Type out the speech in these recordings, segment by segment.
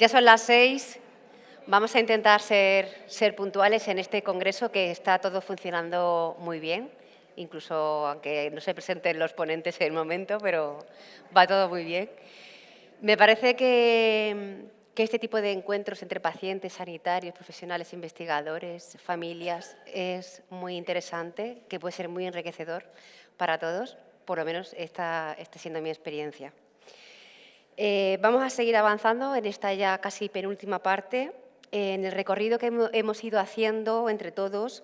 Ya son las 6. Vamos a intentar ser puntuales en este congreso, que está todo funcionando muy bien, incluso aunque no se presenten los ponentes en el momento, pero va todo muy bien. Me parece que este tipo de encuentros entre pacientes, sanitarios, profesionales, investigadores, familias, es muy interesante, que puede ser muy enriquecedor para todos, por lo menos está siendo mi experiencia. Vamos a seguir avanzando en esta ya casi penúltima parte, en el recorrido que hemos ido haciendo entre todos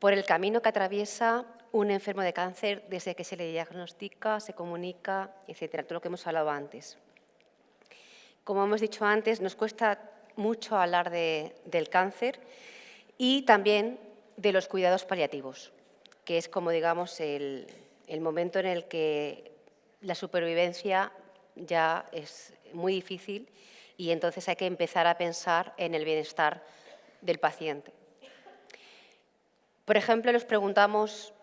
por el camino que atraviesa un enfermo de cáncer desde que se le diagnostica, se comunica, etcétera, todo lo que hemos hablado antes. Como hemos dicho antes, nos cuesta mucho hablar del cáncer y también de los cuidados paliativos, que es como, digamos, el momento en el que la supervivencia ya es muy difícil y entonces hay que empezar a pensar en el bienestar del paciente. Por ejemplo, nos preguntamos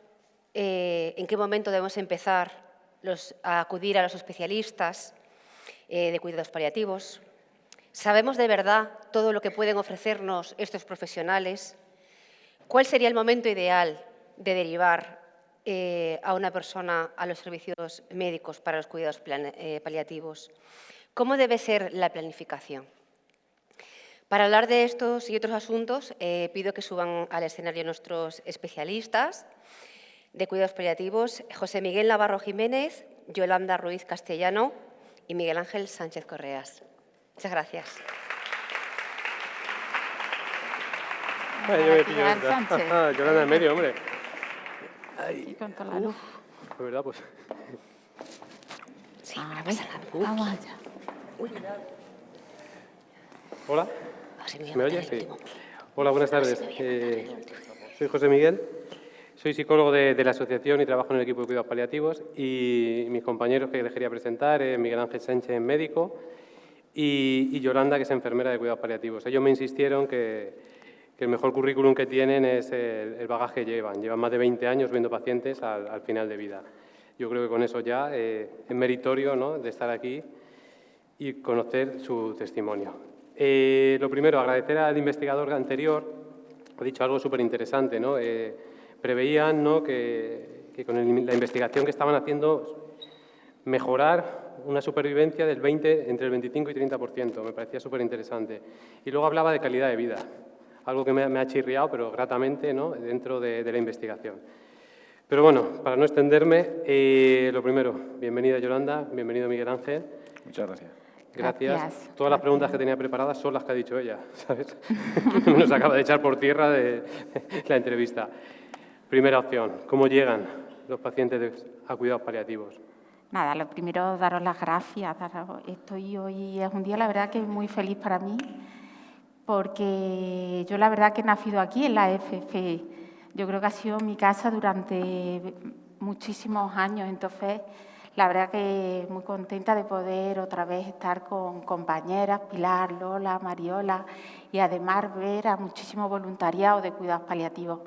en qué momento debemos empezar a acudir a los especialistas de cuidados paliativos. ¿Sabemos de verdad todo lo que pueden ofrecernos estos profesionales? ¿Cuál sería el momento ideal de derivar a una persona a los servicios médicos para los cuidados paliativos? ¿Cómo debe ser la planificación? Para hablar de estos y otros asuntos, pido que suban al escenario nuestros especialistas de cuidados paliativos, José Miguel Navarro Jiménez, Yolanda Ruiz Castellano y Miguel Ángel Sánchez Correas. Muchas gracias. Yo me pillo Yolanda en medio, hombre. Y con toda la luz. De verdad, pues. Sí, A ver, vamos allá. Hola. ¿Me oyes? Sí. Hola, buenas tardes. Soy José Miguel. Soy psicólogo de la asociación y trabajo en el equipo de cuidados paliativos. Y mis compañeros que les quería presentar, Miguel Ángel Sánchez, médico, y Yolanda, que es enfermera de cuidados paliativos. Ellos me insistieron que el mejor currículum que tienen es el bagaje que llevan. Llevan más de 20 años viendo pacientes al final de vida. Yo creo que con eso ya es meritorio, ¿no?, de estar aquí y conocer su testimonio. Lo primero, agradecer al investigador anterior. Ha dicho algo súper interesante, ¿no? Preveían, ¿no?, que con la investigación que estaban haciendo mejorar una supervivencia entre el 25 y 30%. Me parecía súper interesante. Y luego hablaba de calidad de vida, algo que me ha chirriado, pero gratamente, ¿no?, dentro de la investigación. Pero bueno, para no extenderme, lo primero, bienvenida Yolanda, bienvenido Miguel Ángel. Muchas gracias. Gracias. Todas las preguntas que tenía preparadas son las que ha dicho ella, ¿sabes? Nos acaba de echar por tierra de la entrevista. Primera opción, ¿cómo llegan los pacientes a cuidados paliativos? Nada, lo primero, daros las gracias. Estoy hoy, es un día, la verdad, que muy feliz para mí, porque yo, la verdad, que he nacido aquí en la FF. Yo creo que ha sido mi casa durante muchísimos años, entonces la verdad que muy contenta de poder otra vez estar con compañeras, Pilar, Lola, Mariola, y además ver a muchísimo voluntariado de cuidados paliativos.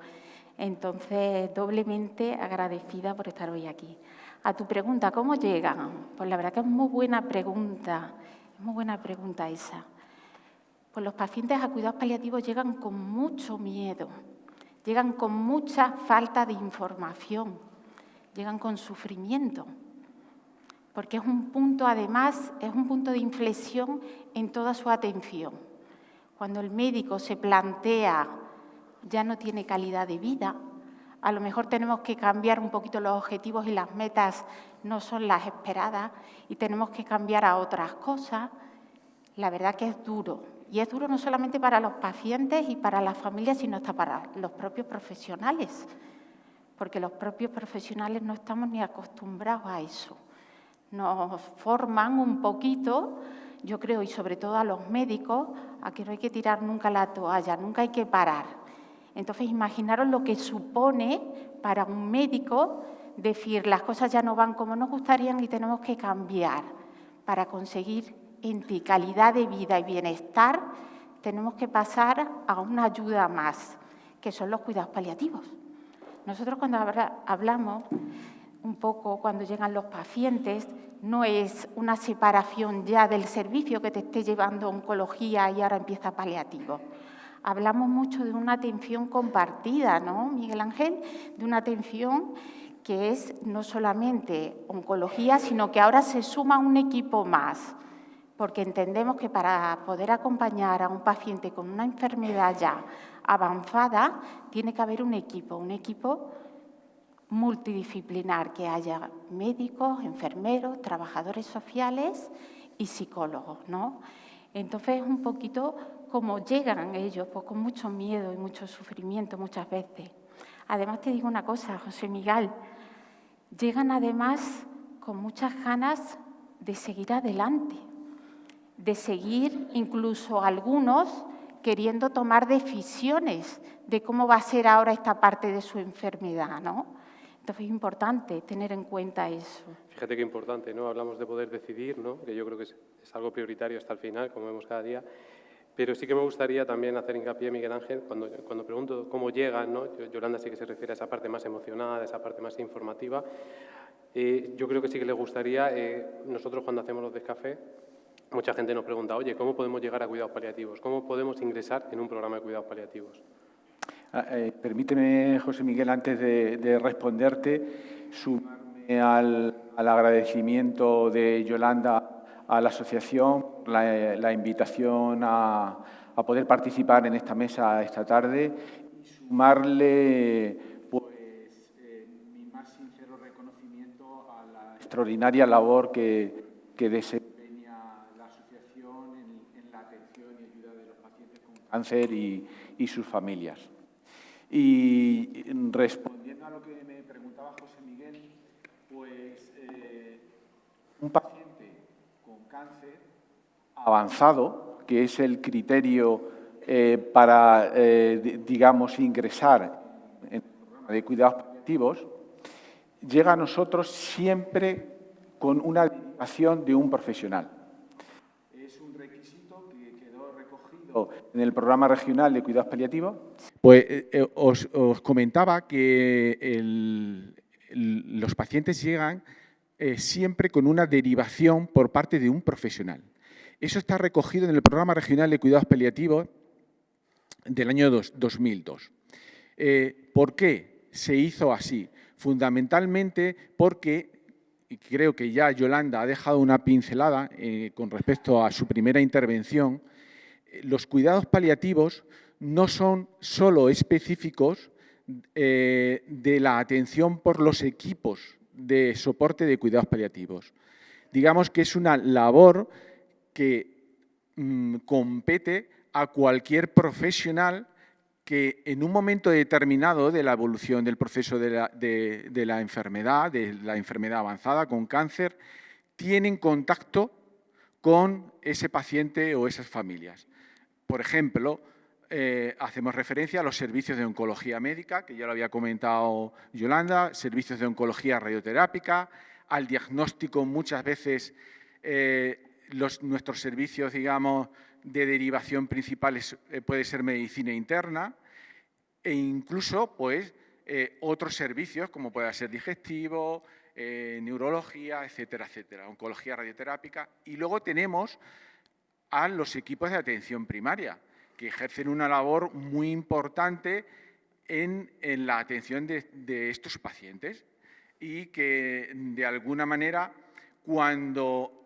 Entonces, doblemente agradecida por estar hoy aquí. A tu pregunta, ¿cómo llegan? Pues la verdad que es muy buena pregunta esa. Pues los pacientes a cuidados paliativos llegan con mucho miedo, llegan con mucha falta de información, llegan con sufrimiento, porque es un punto, además, es un punto de inflexión en toda su atención. Cuando el médico se plantea, ya no tiene calidad de vida, a lo mejor tenemos que cambiar un poquito los objetivos y las metas no son las esperadas y tenemos que cambiar a otras cosas. La verdad que es duro. Y es duro no solamente para los pacientes y para las familias, sino hasta para los propios profesionales, porque los propios profesionales no estamos ni acostumbrados a eso. Nos forman un poquito, yo creo, y sobre todo a los médicos, a que no hay que tirar nunca la toalla, nunca hay que parar. Entonces, imaginaros lo que supone para un médico decir las cosas ya no van como nos gustarían y tenemos que cambiar. Para conseguir en ti calidad de vida y bienestar, tenemos que pasar a una ayuda más, que son los cuidados paliativos. Nosotros cuando hablamos un poco cuando llegan los pacientes, no es una separación ya del servicio que te esté llevando a oncología y ahora empieza paliativo. Hablamos mucho de una atención compartida, ¿no, Miguel Ángel? De una atención que es no solamente oncología, sino que ahora se suma un equipo más, porque entendemos que para poder acompañar a un paciente con una enfermedad ya avanzada, tiene que haber un equipo multidisciplinar, que haya médicos, enfermeros, trabajadores sociales y psicólogos, ¿no? Entonces, un poquito como llegan ellos, pues con mucho miedo y mucho sufrimiento muchas veces. Además, te digo una cosa, José Miguel, llegan además con muchas ganas de seguir adelante, de seguir incluso algunos queriendo tomar decisiones de cómo va a ser ahora esta parte de su enfermedad, ¿no? Entonces es importante tener en cuenta eso. Fíjate qué importante, ¿no? Hablamos de poder decidir, ¿no? Que yo creo que es algo prioritario hasta el final, como vemos cada día. Pero sí que me gustaría también hacer hincapié, Miguel Ángel, cuando pregunto cómo llegan, ¿no? Yolanda sí que se refiere a esa parte más emocional, a esa parte más informativa. Yo creo que sí que le gustaría, nosotros cuando hacemos los Descafé, mucha gente nos pregunta, oye, ¿cómo podemos llegar a cuidados paliativos? ¿Cómo podemos ingresar en un programa de cuidados paliativos? Permíteme, José Miguel, antes de responderte, sumarme al agradecimiento de Yolanda a la asociación, la invitación a poder participar en esta mesa esta tarde y sumarle pues, mi más sincero reconocimiento a la extraordinaria labor que desempeña la asociación en la atención y ayuda de los pacientes con cáncer y sus familias. Y respondiendo a lo que me preguntaba José Miguel, pues un paciente con cáncer avanzado, que es el criterio para, digamos, ingresar en el programa de cuidados paliativos, llega a nosotros siempre con una derivación de un profesional. Es un requisito que quedó recogido en el programa regional de cuidados paliativos. Pues os comentaba que los pacientes llegan siempre con una derivación por parte de un profesional. Eso está recogido en el programa regional de cuidados paliativos del año 2002. ¿Por qué se hizo así? Fundamentalmente porque, y creo que ya Yolanda ha dejado una pincelada con respecto a su primera intervención, los cuidados paliativos no son solo específicos de la atención por los equipos de soporte de cuidados paliativos. Digamos que es una labor que compete a cualquier profesional que en un momento determinado de la evolución del proceso de la enfermedad avanzada con cáncer, tienen contacto con ese paciente o esas familias. Por ejemplo, hacemos referencia a los servicios de oncología médica, que ya lo había comentado Yolanda, servicios de oncología radioterápica, al diagnóstico muchas veces nuestros servicios, digamos, de derivación principales puede ser medicina interna e incluso pues, otros servicios como puede ser digestivo, neurología, etcétera, etcétera, oncología radioterápica. Y luego tenemos a los equipos de atención primaria, que ejercen una labor muy importante en la atención de estos pacientes y que, de alguna manera, cuando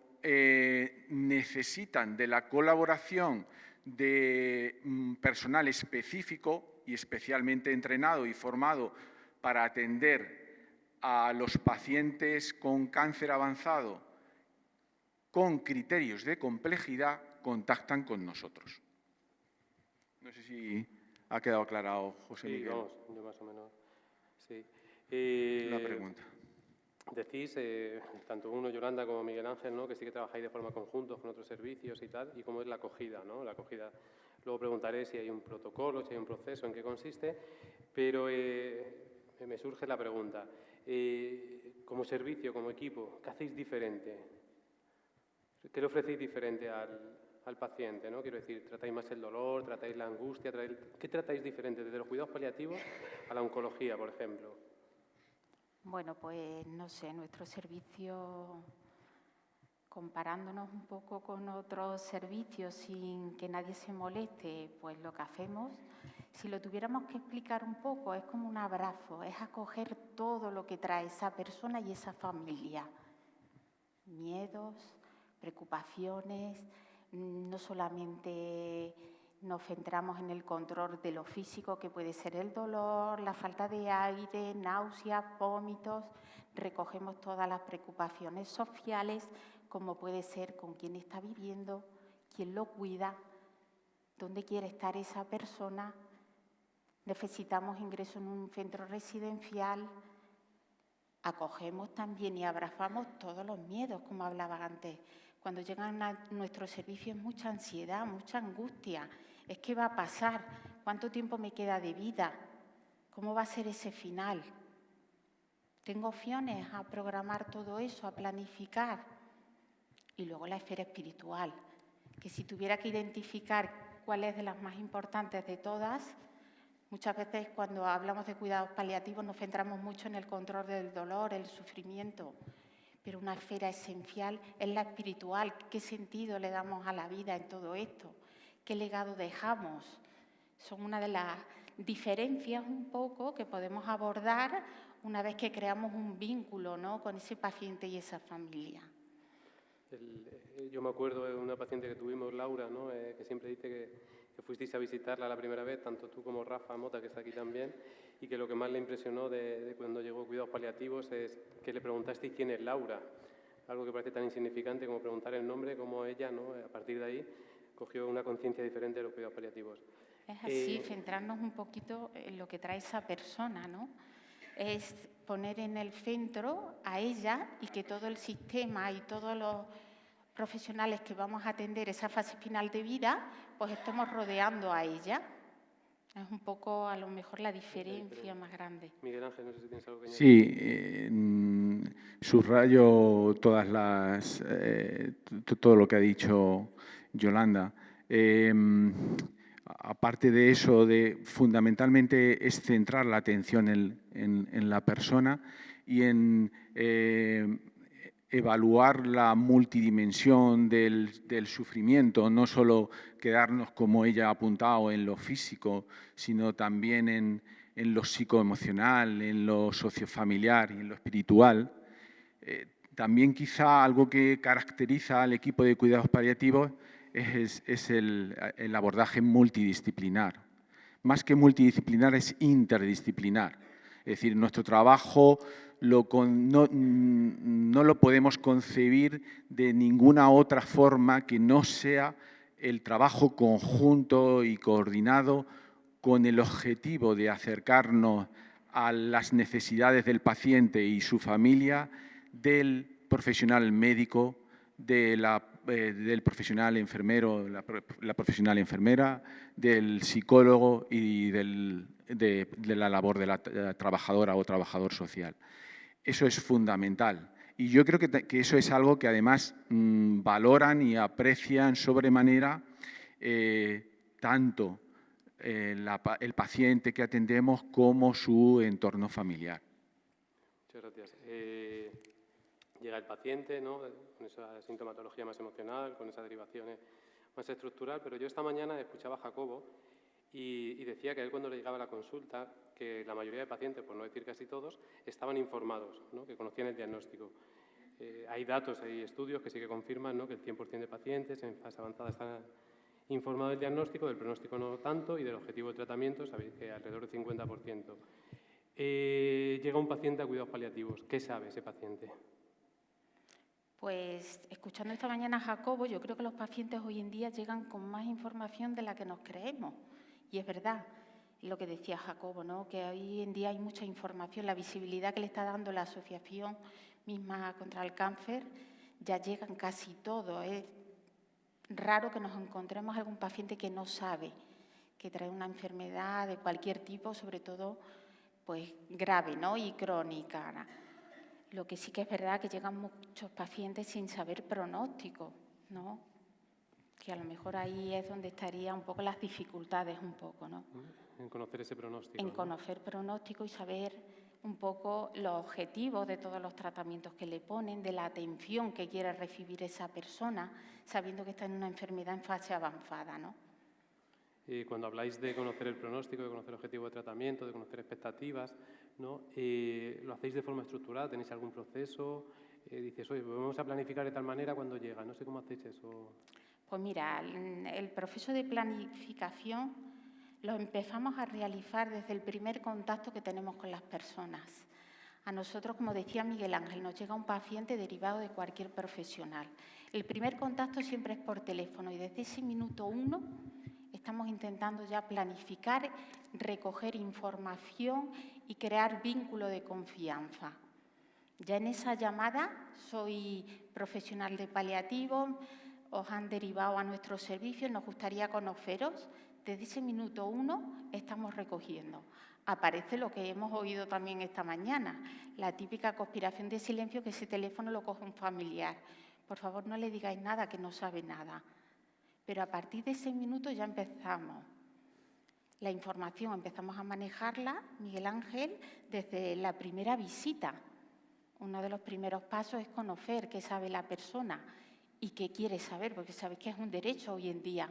necesitan de la colaboración de personal específico y especialmente entrenado y formado para atender a los pacientes con cáncer avanzado con criterios de complejidad, contactan con nosotros. No sé si ha quedado aclarado, José Miguel. Sí, vamos, yo más o menos. Sí. La pregunta. Decís, tanto uno, Yolanda, como Miguel Ángel, ¿no? Que sí que trabajáis de forma conjunta con otros servicios y tal, y cómo es la acogida, ¿no? La acogida. Luego preguntaré si hay un protocolo, si hay un proceso, en qué consiste, pero me surge la pregunta. Como servicio, como equipo, ¿qué hacéis diferente? ¿Qué le ofrecéis diferente al paciente, ¿no? Quiero decir, ¿tratáis más el dolor, tratáis la angustia? ¿Qué tratáis diferente desde los cuidados paliativos a la oncología, por ejemplo? Bueno, pues no sé, nuestro servicio, comparándonos un poco con otros servicios sin que nadie se moleste, pues lo que hacemos, si lo tuviéramos que explicar un poco, es como un abrazo, es acoger todo lo que trae esa persona y esa familia. Miedos, preocupaciones, no solamente nos centramos en el control de lo físico, que puede ser el dolor, la falta de aire, náuseas, vómitos. Recogemos todas las preocupaciones sociales, como puede ser con quién está viviendo, quién lo cuida, dónde quiere estar esa persona. Necesitamos ingreso en un centro residencial. Acogemos también y abrazamos todos los miedos, como hablaba antes. Cuando llegan a nuestro servicio es mucha ansiedad, mucha angustia. ¿Es qué va a pasar? ¿Cuánto tiempo me queda de vida? ¿Cómo va a ser ese final? Tengo opciones a programar todo eso, a planificar. Y luego la esfera espiritual, que si tuviera que identificar cuál es de las más importantes de todas, muchas veces cuando hablamos de cuidados paliativos nos centramos mucho en el control del dolor, el sufrimiento, pero una esfera esencial es la espiritual. ¿Qué sentido le damos a la vida en todo esto? ¿Qué legado dejamos? Son una de las diferencias un poco que podemos abordar una vez que creamos un vínculo, ¿no?, con ese paciente y esa familia. Yo me acuerdo de una paciente que tuvimos, Laura, ¿no? Que siempre dice que fuisteis a visitarla la primera vez, tanto tú como Rafa Mota, que está aquí también, y que lo que más le impresionó de cuando llegó Cuidados Paliativos es que le preguntasteis quién es Laura, algo que parece tan insignificante como preguntar el nombre, como ella, ¿no?, a partir de ahí, cogió una conciencia diferente de los cuidados paliativos. Es así, centrarnos un poquito en lo que trae esa persona, ¿no? Es poner en el centro a ella y que todo el sistema y todos los profesionales que vamos a atender esa fase final de vida, pues estemos rodeando a ella. Es un poco, a lo mejor, la diferencia más grande. Miguel Ángel, no sé si tienes algo que añadir. Sí, subrayo todo lo que ha dicho Yolanda. Aparte de eso, fundamentalmente es centrar la atención en la persona y en evaluar la multidimensión del sufrimiento, no solo quedarnos, como ella ha apuntado, en lo físico, sino también en lo psicoemocional, en lo sociofamiliar y en lo espiritual. También quizá algo que caracteriza al equipo de cuidados paliativos es el abordaje multidisciplinar. Más que multidisciplinar, es interdisciplinar. Es decir, nuestro trabajo no lo podemos concebir de ninguna otra forma que no sea el trabajo conjunto y coordinado con el objetivo de acercarnos a las necesidades del paciente y su familia, del profesional médico, del profesional enfermero, la profesional enfermera, del psicólogo y de la labor de la trabajadora o trabajador social. Eso es fundamental. Y yo creo que eso es algo que además valoran y aprecian sobremanera tanto el paciente que atendemos como su entorno familiar. Muchas gracias. Llega el paciente, ¿no?, con esa sintomatología más emocional, con esas derivaciones más estructural, pero yo esta mañana escuchaba a Jacobo y decía que a él, cuando le llegaba a la consulta, que la mayoría de pacientes, por no decir casi todos, estaban informados, ¿no?, que conocían el diagnóstico. Hay datos, hay estudios que sí que confirman, ¿no?, que el 100% de pacientes en fase avanzada están informados del diagnóstico, del pronóstico no tanto, y del objetivo de tratamiento, sabéis que alrededor del 50%. Llega un paciente a cuidados paliativos. ¿Qué sabe ese paciente? Pues, escuchando esta mañana a Jacobo, yo creo que los pacientes hoy en día llegan con más información de la que nos creemos. Y es verdad, lo que decía Jacobo, ¿no?, que hoy en día hay mucha información, la visibilidad que le está dando la asociación misma contra el cáncer, ya llegan casi todos. Es raro que nos encontremos algún paciente que no sabe, que trae una enfermedad de cualquier tipo, sobre todo pues grave, ¿no?, y crónica. Lo que sí que es verdad que llegan muchos pacientes sin saber pronóstico, ¿no?, que a lo mejor ahí es donde estarían un poco las dificultades, un poco, ¿no? En conocer ese pronóstico. En conocer pronóstico y saber un poco los objetivos de todos los tratamientos que le ponen, de la atención que quiere recibir esa persona, sabiendo que está en una enfermedad en fase avanzada, ¿no? Y cuando habláis de conocer el pronóstico, de conocer el objetivo de tratamiento, de conocer expectativas, ¿no? ¿Lo hacéis de forma estructurada? ¿Tenéis algún proceso? Dices, oye, vamos a planificar de tal manera cuando llega. No sé cómo hacéis eso. Pues mira, el proceso de planificación lo empezamos a realizar desde el primer contacto que tenemos con las personas. A nosotros, como decía Miguel Ángel, nos llega un paciente derivado de cualquier profesional. El primer contacto siempre es por teléfono y desde ese minuto 1 estamos intentando ya planificar, recoger información y crear vínculo de confianza. Ya en esa llamada, soy profesional de paliativo, os han derivado a nuestros servicios, nos gustaría conoceros. Desde ese minuto 1 estamos recogiendo. Aparece lo que hemos oído también esta mañana, la típica conspiración de silencio, que ese teléfono lo coge un familiar. Por favor, no le digáis nada, que no sabe nada. Pero a partir de ese minuto ya empezamos. La información empezamos a manejarla, Miguel Ángel, desde la primera visita. Uno de los primeros pasos es conocer qué sabe la persona y qué quiere saber, porque sabéis que es un derecho hoy en día,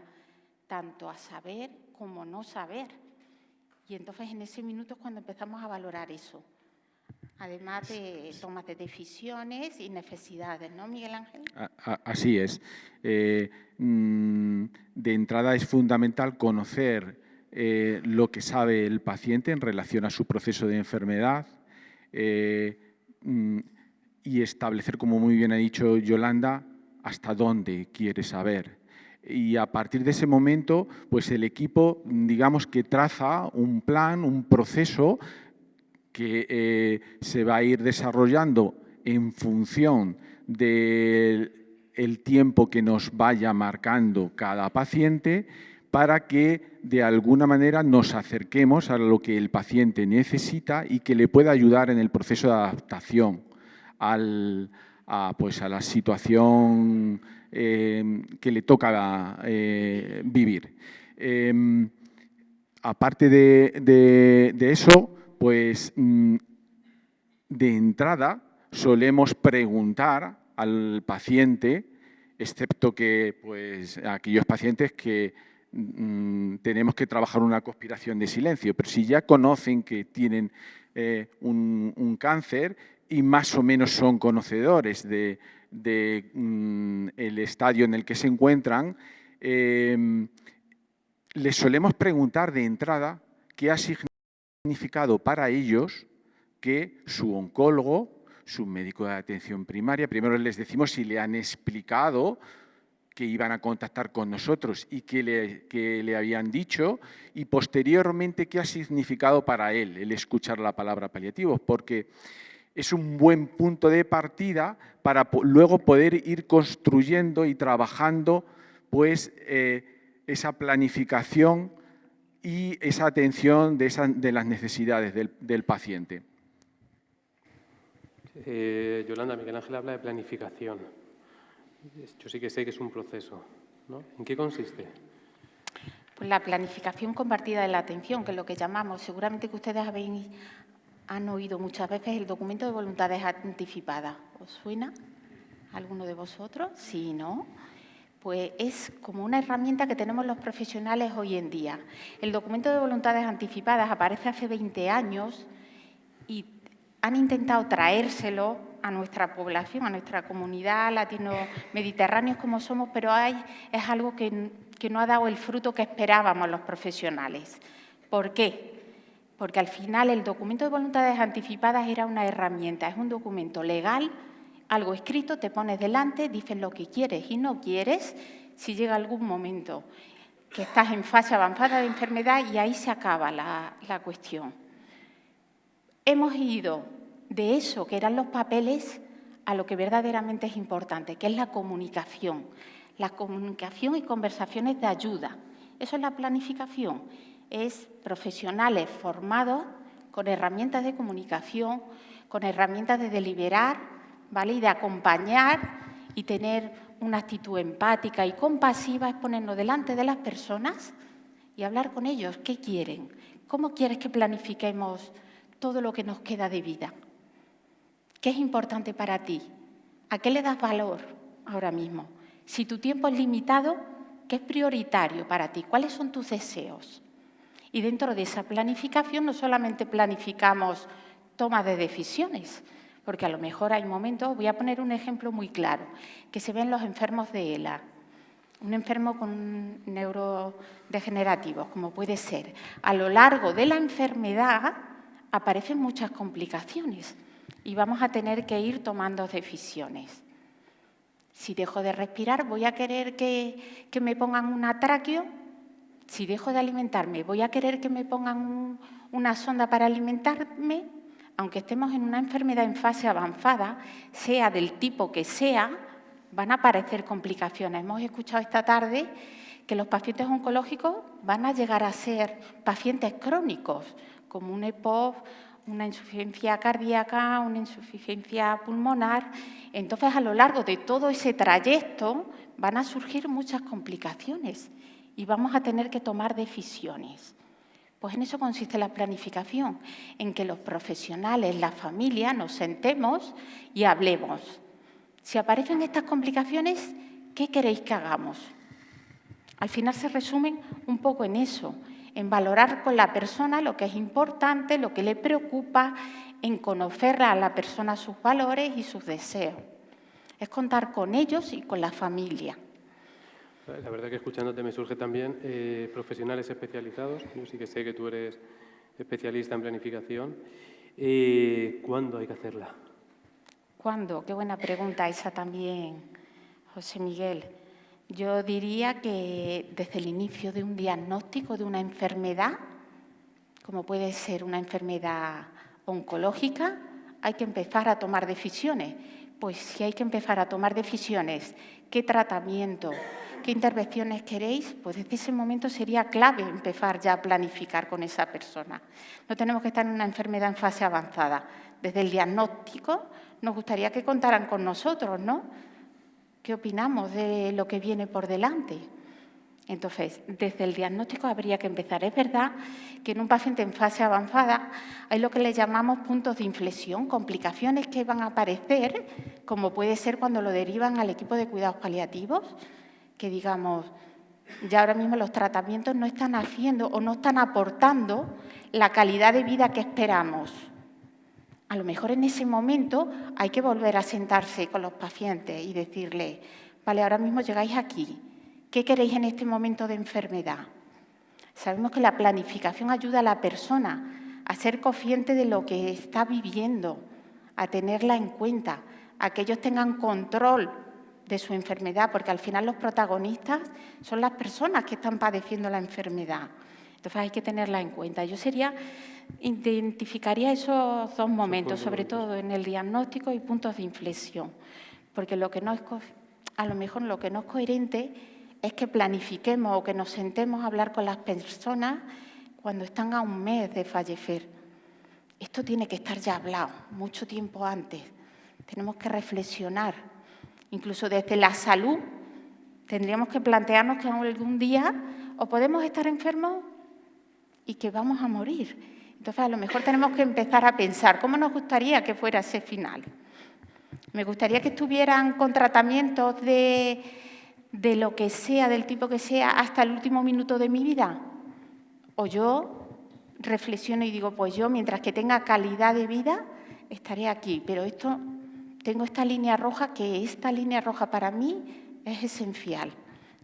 tanto a saber como no saber. Y entonces en ese minuto es cuando empezamos a valorar eso, además de tomas de decisiones y necesidades, ¿no, Miguel Ángel? Así es. De entrada es fundamental conocer lo que sabe el paciente en relación a su proceso de enfermedad y establecer, como muy bien ha dicho Yolanda, hasta dónde quiere saber. Y a partir de ese momento, pues el equipo, digamos que traza un plan, un proceso que se va a ir desarrollando en función del tiempo que nos vaya marcando cada paciente, para que de alguna manera nos acerquemos a lo que el paciente necesita y que le pueda ayudar en el proceso de adaptación a la situación que le toca vivir. Aparte de eso, pues de entrada solemos preguntar al paciente, excepto que pues aquellos pacientes que tenemos que trabajar una conspiración de silencio, pero si ya conocen que tienen un cáncer y más o menos son conocedores el estadio en el que se encuentran, les solemos preguntar de entrada qué ha significado para ellos que su oncólogo, su médico de atención primaria, primero les decimos si le han explicado que iban a contactar con nosotros y que le habían dicho, y posteriormente qué ha significado para él el escuchar la palabra paliativos, porque es un buen punto de partida para luego poder ir construyendo y trabajando pues, esa planificación y esa atención de las necesidades del paciente. Yolanda, Miguel Ángel habla de planificación. Yo sí que sé que es un proceso, ¿no? ¿En qué consiste? Pues la planificación compartida de la atención, que es lo que llamamos, seguramente que ustedes han oído muchas veces el documento de voluntades anticipadas. ¿Os suena a alguno de vosotros? Sí, ¿no? Pues es como una herramienta que tenemos los profesionales hoy en día. El documento de voluntades anticipadas aparece hace 20 años y han intentado traérselo a nuestra población, a nuestra comunidad latino-mediterráneos como somos, pero es algo que no ha dado el fruto que esperábamos los profesionales. ¿Por qué? Porque al final el documento de voluntades anticipadas era una herramienta, es un documento legal, algo escrito, te pones delante, dices lo que quieres y no quieres, si llega algún momento que estás en fase avanzada de enfermedad y ahí se acaba la cuestión. Hemos ido de eso, que eran los papeles, a lo que verdaderamente es importante, que es la comunicación. La comunicación y conversaciones de ayuda. Eso es la planificación. Es profesionales formados con herramientas de comunicación, con herramientas de deliberar, ¿vale? Y de acompañar y tener una actitud empática y compasiva, es ponernos delante de las personas y hablar con ellos. ¿Qué quieren? ¿Cómo quieres que planifiquemos todo lo que nos queda de vida. ¿Qué es importante para ti? ¿A qué le das valor ahora mismo? Si tu tiempo es limitado, ¿qué es prioritario para ti? ¿Cuáles son tus deseos? Y dentro de esa planificación no solamente planificamos toma de decisiones, porque a lo mejor hay momentos, voy a poner un ejemplo muy claro, que se ven los enfermos de ELA, un enfermo con neurodegenerativos, como puede ser. A lo largo de la enfermedad aparecen muchas complicaciones y vamos a tener que ir tomando decisiones. Si dejo de respirar, ¿voy a querer que me pongan un tráqueo? Si dejo de alimentarme, ¿voy a querer que me pongan una sonda para alimentarme? Aunque estemos en una enfermedad en fase avanzada, sea del tipo que sea, van a aparecer complicaciones. Hemos escuchado esta tarde que los pacientes oncológicos van a llegar a ser pacientes crónicos, como un EPOC, una insuficiencia cardíaca, una insuficiencia pulmonar. Entonces, a lo largo de todo ese trayecto van a surgir muchas complicaciones y vamos a tener que tomar decisiones. Pues en eso consiste la planificación, en que los profesionales, la familia, nos sentemos y hablemos. Si aparecen estas complicaciones, ¿qué queréis que hagamos? Al final se resumen un poco en eso, en valorar con la persona lo que es importante, lo que le preocupa, en conocer a la persona sus valores y sus deseos. Es contar con ellos y con la familia. La verdad que escuchándote me surge también profesionales especializados. Yo sí que sé que tú eres especialista en planificación. ¿Cuándo hay que hacerla? ¿Cuándo? Qué buena pregunta esa también, José Miguel. Yo diría que desde el inicio de un diagnóstico de una enfermedad, como puede ser una enfermedad oncológica, hay que empezar a tomar decisiones. Pues si hay que empezar a tomar decisiones, ¿qué tratamiento, qué intervenciones queréis? Pues desde ese momento sería clave empezar ya a planificar con esa persona. No tenemos que estar en una enfermedad en fase avanzada. Desde el diagnóstico nos gustaría que contaran con nosotros, ¿no? ¿Qué opinamos de lo que viene por delante? Entonces, desde el diagnóstico habría que empezar. Es verdad que en un paciente en fase avanzada hay lo que le llamamos puntos de inflexión, complicaciones que van a aparecer, como puede ser cuando lo derivan al equipo de cuidados paliativos, que digamos, ya ahora mismo los tratamientos no están haciendo o no están aportando la calidad de vida que esperamos. A lo mejor en ese momento hay que volver a sentarse con los pacientes y decirles, vale, ahora mismo llegáis aquí, ¿qué queréis en este momento de enfermedad? Sabemos que la planificación ayuda a la persona a ser consciente de lo que está viviendo, a tenerla en cuenta, a que ellos tengan control de su enfermedad, porque al final los protagonistas son las personas que están padeciendo la enfermedad. Entonces hay que tenerla en cuenta. Yo identificaría esos dos momentos, sobre todo en el diagnóstico y puntos de inflexión, porque a lo mejor lo que no es coherente es que planifiquemos o que nos sentemos a hablar con las personas cuando están a un mes de fallecer. Esto tiene que estar ya hablado mucho tiempo antes. Tenemos que reflexionar. Incluso desde la salud tendríamos que plantearnos que algún día o podemos estar enfermos y que vamos a morir. Entonces, a lo mejor tenemos que empezar a pensar cómo nos gustaría que fuera ese final. Me gustaría que estuvieran con tratamientos de lo que sea, del tipo que sea, hasta el último minuto de mi vida. O yo reflexiono y digo, pues yo, mientras que tenga calidad de vida, estaré aquí. Pero tengo esta línea roja, que esta línea roja para mí es esencial.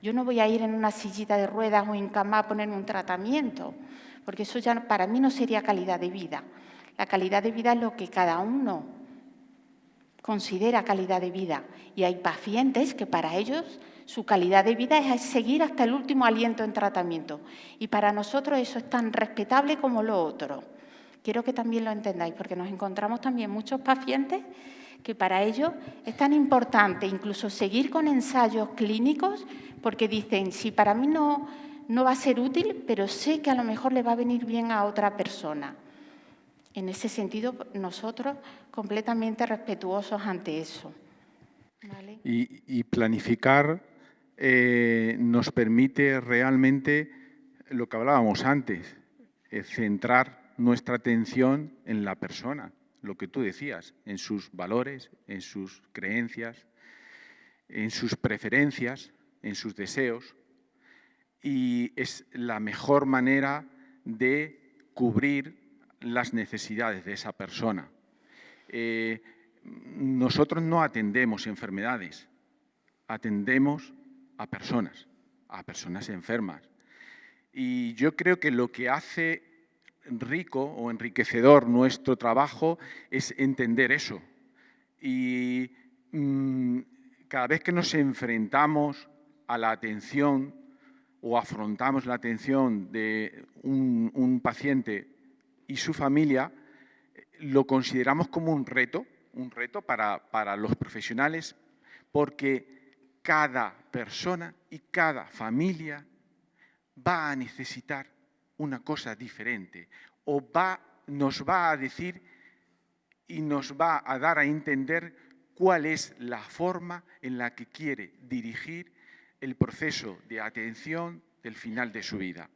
Yo no voy a ir en una sillita de ruedas o en cama a ponerme un tratamiento, porque eso ya para mí no sería calidad de vida. La calidad de vida es lo que cada uno considera calidad de vida. Y hay pacientes que para ellos su calidad de vida es seguir hasta el último aliento en tratamiento. Y para nosotros eso es tan respetable como lo otro. Quiero que también lo entendáis, porque nos encontramos también muchos pacientes que para ellos es tan importante incluso seguir con ensayos clínicos, porque dicen, sí, para mí no va a ser útil, pero sé que a lo mejor le va a venir bien a otra persona. En ese sentido, nosotros completamente respetuosos ante eso. ¿Vale? Y planificar nos permite realmente lo que hablábamos antes, centrar nuestra atención en la persona, lo que tú decías, en sus valores, en sus creencias, en sus preferencias, en sus deseos, y es la mejor manera de cubrir las necesidades de esa persona. Nosotros no atendemos enfermedades, atendemos a personas enfermas. Y yo creo que lo que hace rico o enriquecedor nuestro trabajo es entender eso. Y cada vez que nos enfrentamos a la atención o afrontamos la atención de un paciente y su familia, lo consideramos como un reto para los profesionales, porque cada persona y cada familia va a necesitar una cosa diferente o nos va a decir y nos va a dar a entender cuál es la forma en la que quiere dirigir el proceso de atención del final de su vida.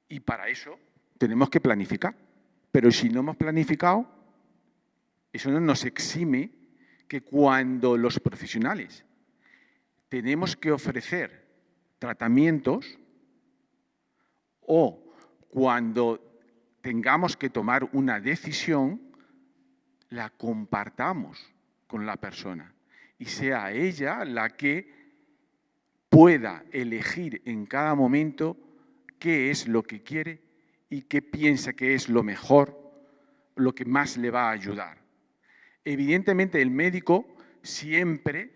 Y para eso tenemos que planificar. Pero si no hemos planificado, eso no nos exime que cuando los profesionales tenemos que ofrecer tratamientos o cuando tengamos que tomar una decisión, la compartamos con la persona y sea ella la que pueda elegir en cada momento qué es lo que quiere y qué piensa que es lo mejor, lo que más le va a ayudar. Evidentemente, el médico siempre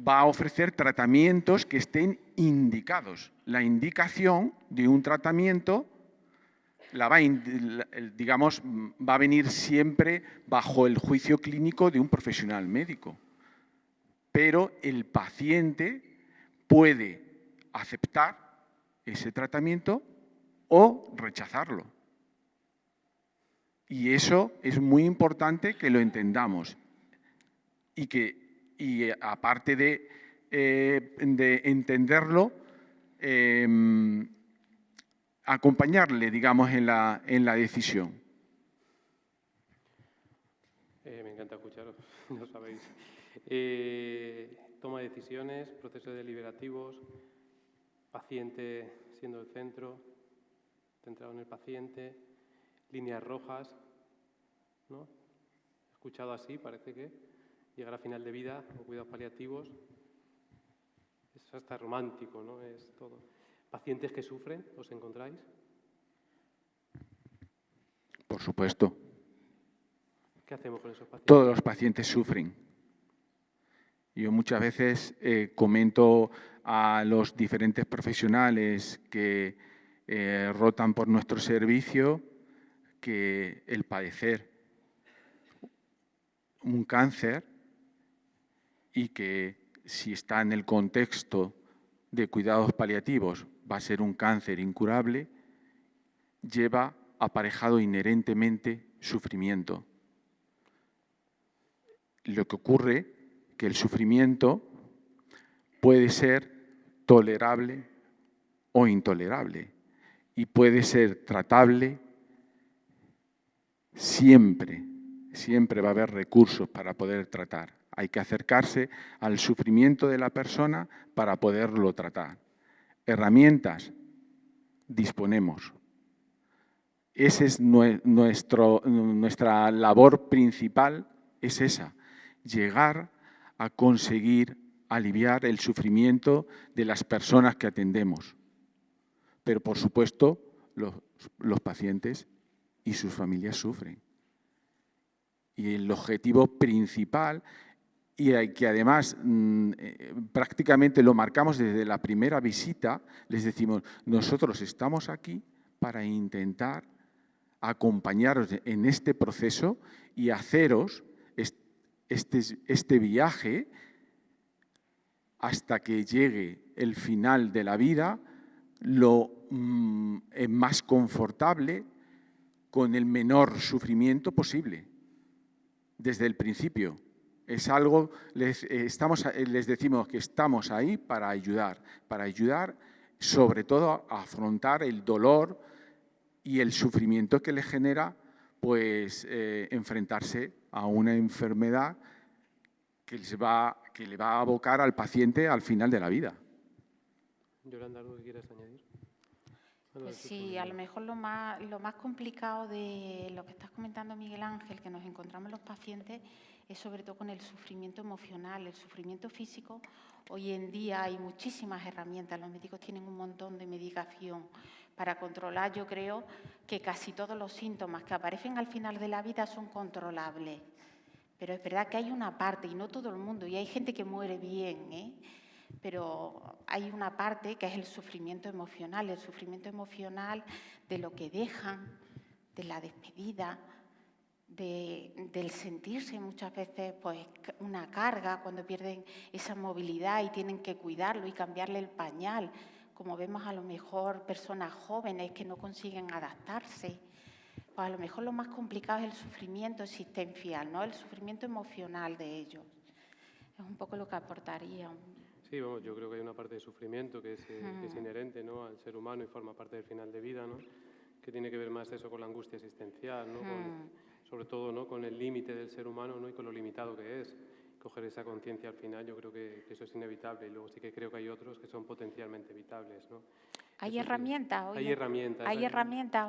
va a ofrecer tratamientos que estén indicados. La indicación de un tratamiento va a venir siempre bajo el juicio clínico de un profesional médico. Pero el paciente puede aceptar ese tratamiento o rechazarlo. Y eso es muy importante que lo entendamos. Y aparte de entenderlo, acompañarle, digamos, en la decisión. Me encanta escucharos, no sabéis. Toma de decisiones, procesos deliberativos, paciente siendo el centro, centrado en el paciente, líneas rojas, ¿no? Escuchado así, parece que llegar a final de vida o cuidados paliativos es hasta romántico, ¿no? Es todo. ¿Pacientes que sufren os encontráis? Por supuesto. ¿Qué hacemos con esos pacientes? Todos los pacientes sufren. Yo muchas veces comento a los diferentes profesionales que rotan por nuestro servicio que el padecer un cáncer y que si está en el contexto de cuidados paliativos va a ser un cáncer incurable, lleva aparejado inherentemente sufrimiento. Lo que ocurre que el sufrimiento puede ser tolerable o intolerable y puede ser tratable siempre. Siempre va a haber recursos para poder tratar. Hay que acercarse al sufrimiento de la persona para poderlo tratar. Herramientas, disponemos. Esa es nuestra labor principal, es esa, llegar a conseguir aliviar el sufrimiento de las personas que atendemos. Pero, por supuesto, los pacientes y sus familias sufren. Y el objetivo principal, y que además prácticamente lo marcamos desde la primera visita, les decimos, nosotros estamos aquí para intentar acompañaros en este proceso y haceros este viaje hasta que llegue el final de la vida lo más confortable, con el menor sufrimiento posible, desde el principio. Es algo, les decimos que estamos ahí para ayudar sobre todo a afrontar el dolor y el sufrimiento que le genera pues, enfrentarse a una enfermedad que le va a abocar al paciente al final de la vida. Yolanda, ¿algo que quieras añadir? Pues sí, a lo mejor lo más complicado de lo que estás comentando, Miguel Ángel, que nos encontramos los pacientes, es sobre todo con el sufrimiento emocional. El sufrimiento físico, hoy en día hay muchísimas herramientas, los médicos tienen un montón de medicación para controlar. Yo creo que casi todos los síntomas que aparecen al final de la vida son controlables. Pero es verdad que hay una parte, y no todo el mundo, y hay gente que muere bien, pero hay una parte que es el sufrimiento emocional de lo que dejan, de la despedida, del sentirse muchas veces pues, una carga cuando pierden esa movilidad y tienen que cuidarlo y cambiarle el pañal, como vemos a lo mejor personas jóvenes que no consiguen adaptarse. Pues a lo mejor lo más complicado es el sufrimiento existencial, ¿no? El sufrimiento emocional de ellos. Es un poco lo que aportaría. Sí, vamos, yo creo que hay una parte de sufrimiento que es inherente, ¿no?, al ser humano y forma parte del final de vida, ¿no?, que tiene que ver más eso con la angustia existencial, ¿no?, sobre todo, ¿no?, con el límite del ser humano, ¿no?, y con lo limitado que es. Coger esa conciencia al final, yo creo que eso es inevitable, y luego sí que creo que hay otros que son potencialmente evitables, ¿no? Hay herramientas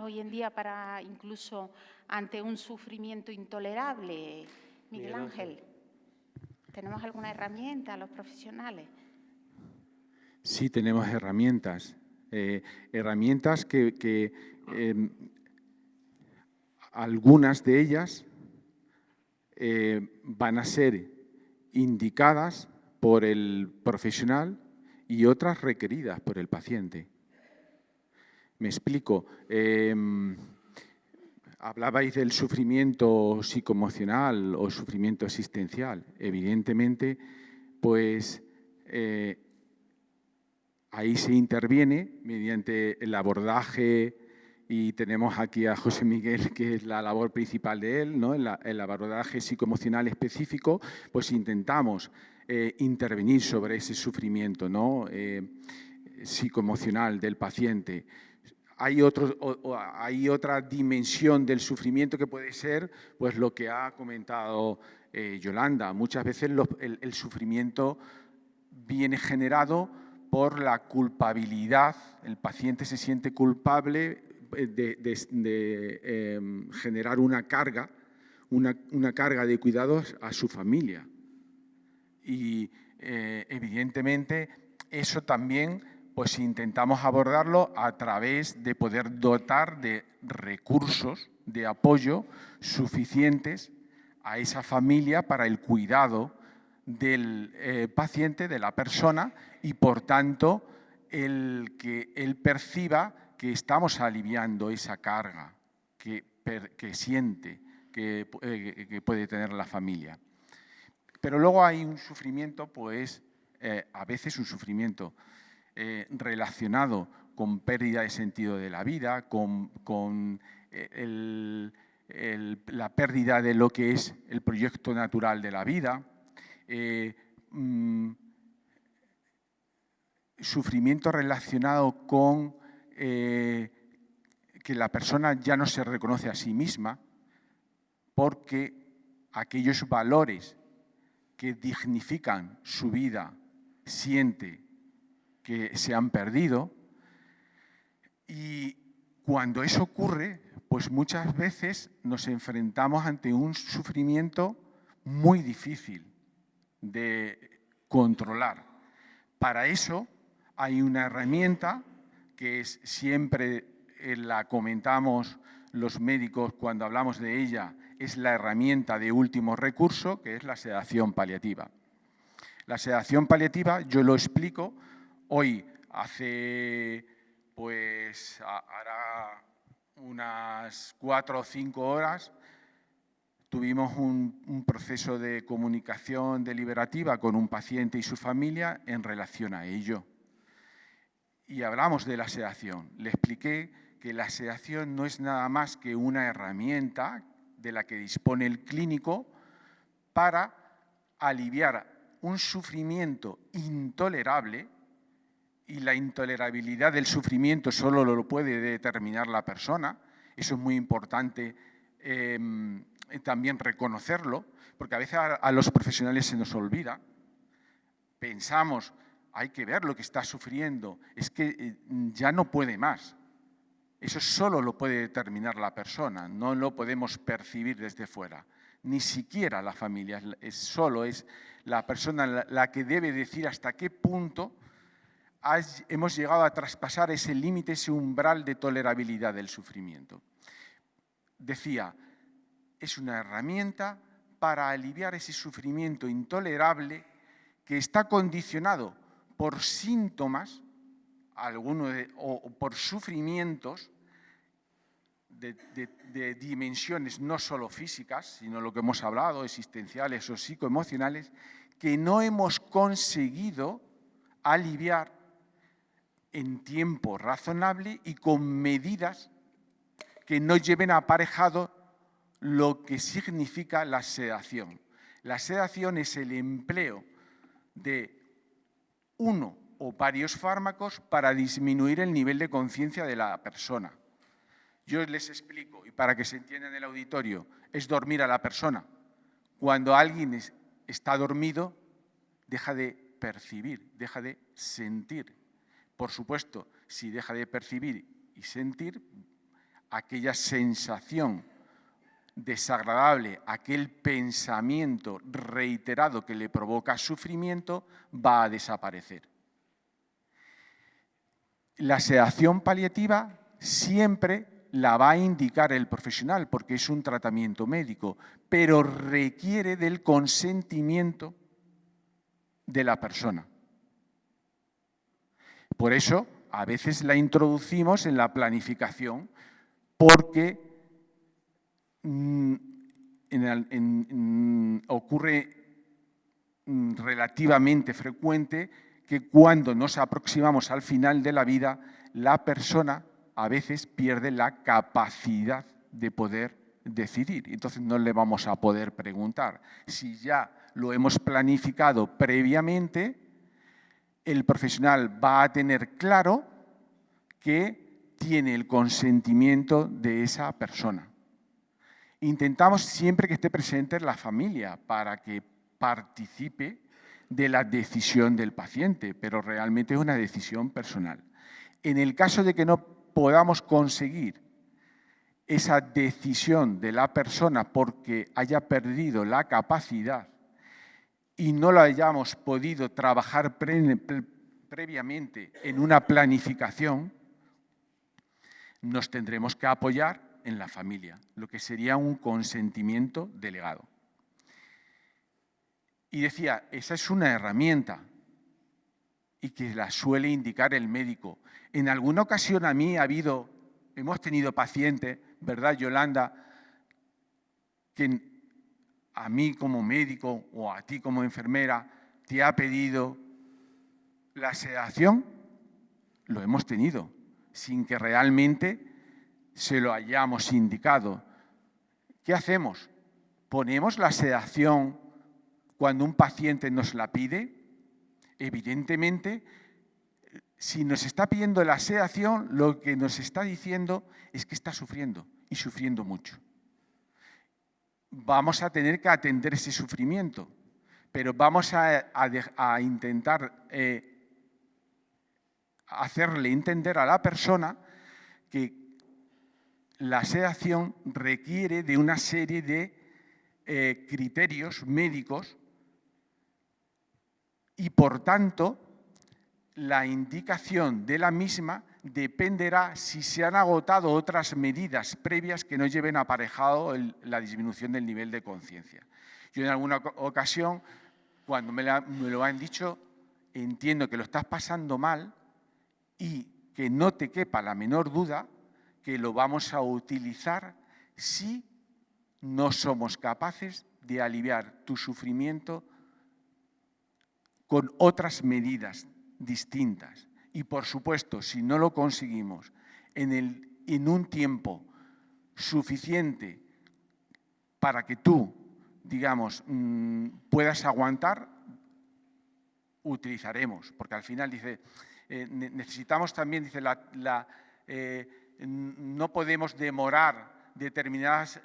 hoy en día para incluso ante un sufrimiento intolerable, Miguel Ángel. ¿Tenemos alguna herramienta los profesionales? Sí, tenemos herramientas. Herramientas que algunas de ellas van a ser indicadas por el profesional y otras requeridas por el paciente. Me explico. Hablabais del sufrimiento psicoemocional o sufrimiento existencial. Evidentemente, pues ahí se interviene mediante el abordaje, y tenemos aquí a José Miguel, que es la labor principal de él, ¿no? El abordaje psicoemocional específico, pues intentamos intervenir sobre ese sufrimiento, ¿no?, psicoemocional del paciente. Hay otra dimensión del sufrimiento que puede ser pues, lo que ha comentado Yolanda. Muchas veces el sufrimiento viene generado por la culpabilidad. El paciente se siente culpable de generar una carga de cuidados a su familia. Y evidentemente eso también pues intentamos abordarlo a través de poder dotar de recursos de apoyo suficientes a esa familia para el cuidado del paciente, de la persona, y por tanto que él perciba que estamos aliviando esa carga que siente que puede tener la familia. Pero luego hay un sufrimiento, pues a veces un sufrimiento relacionado con pérdida de sentido de la vida, con la pérdida de lo que es el proyecto natural de la vida, sufrimiento relacionado con que la persona ya no se reconoce a sí misma porque aquellos valores que dignifican su vida siente que se han perdido. Y cuando eso ocurre, pues muchas veces nos enfrentamos ante un sufrimiento muy difícil de controlar. Para eso hay una herramienta que siempre la comentamos los médicos cuando hablamos de ella, es la herramienta de último recurso, que es la sedación paliativa. La sedación paliativa, yo lo explico. Hoy, pues hará unas 4 o 5 horas, tuvimos un proceso de comunicación deliberativa con un paciente y su familia en relación a ello. Y hablamos de la sedación. Le expliqué que la sedación no es nada más que una herramienta de la que dispone el clínico para aliviar un sufrimiento intolerable, y la intolerabilidad del sufrimiento solo lo puede determinar la persona. Eso es muy importante también reconocerlo, porque a veces a los profesionales se nos olvida. Pensamos, hay que ver lo que está sufriendo, es que ya no puede más. Eso solo lo puede determinar la persona, no lo podemos percibir desde fuera. Ni siquiera la familia, solo es la persona la que debe decir hasta qué punto hemos llegado a traspasar ese límite, ese umbral de tolerabilidad del sufrimiento. Decía, es una herramienta para aliviar ese sufrimiento intolerable que está condicionado por síntomas o por sufrimientos de dimensiones no solo físicas, sino lo que hemos hablado, existenciales o psicoemocionales, que no hemos conseguido aliviar en tiempo razonable y con medidas que no lleven aparejado lo que significa la sedación. La sedación es el empleo de uno o varios fármacos para disminuir el nivel de conciencia de la persona. Yo les explico, y para que se entienda en el auditorio, es dormir a la persona. Cuando alguien está dormido, deja de percibir, deja de sentir. Por supuesto, si deja de percibir y sentir, aquella sensación desagradable, aquel pensamiento reiterado que le provoca sufrimiento, va a desaparecer. La sedación paliativa siempre la va a indicar el profesional porque es un tratamiento médico, pero requiere del consentimiento de la persona. Por eso, a veces la introducimos en la planificación porque ocurre relativamente frecuente que cuando nos aproximamos al final de la vida, la persona a veces pierde la capacidad de poder decidir. Entonces no le vamos a poder preguntar. Si ya lo hemos planificado previamente, el profesional va a tener claro que tiene el consentimiento de esa persona. Intentamos siempre que esté presente la familia para que participe de la decisión del paciente, pero realmente es una decisión personal. En el caso de que no podamos conseguir esa decisión de la persona porque haya perdido la capacidad y no lo hayamos podido trabajar previamente en una planificación, nos tendremos que apoyar en la familia, lo que sería un consentimiento delegado. Y decía, esa es una herramienta y que la suele indicar el médico. En alguna ocasión hemos tenido pacientes, ¿verdad, Yolanda?, que a mí como médico o a ti como enfermera te ha pedido la sedación. Lo hemos tenido, sin que realmente se lo hayamos indicado. ¿Qué hacemos? ¿Ponemos la sedación cuando un paciente nos la pide? Evidentemente, si nos está pidiendo la sedación, lo que nos está diciendo es que está sufriendo y sufriendo mucho. Vamos a tener que atender ese sufrimiento, pero vamos a intentar hacerle entender a la persona que la sedación requiere de una serie de criterios médicos y, por tanto, la indicación de la misma dependerá si se han agotado otras medidas previas que no lleven aparejado la disminución del nivel de conciencia. Yo en alguna ocasión, cuando me lo han dicho, entiendo que lo estás pasando mal y que no te quepa la menor duda que lo vamos a utilizar si no somos capaces de aliviar tu sufrimiento con otras medidas distintas. Y, por supuesto, si no lo conseguimos en un tiempo suficiente para que tú, digamos, puedas aguantar, utilizaremos. Porque al final, dice, necesitamos también, dice, no podemos demorar determinadas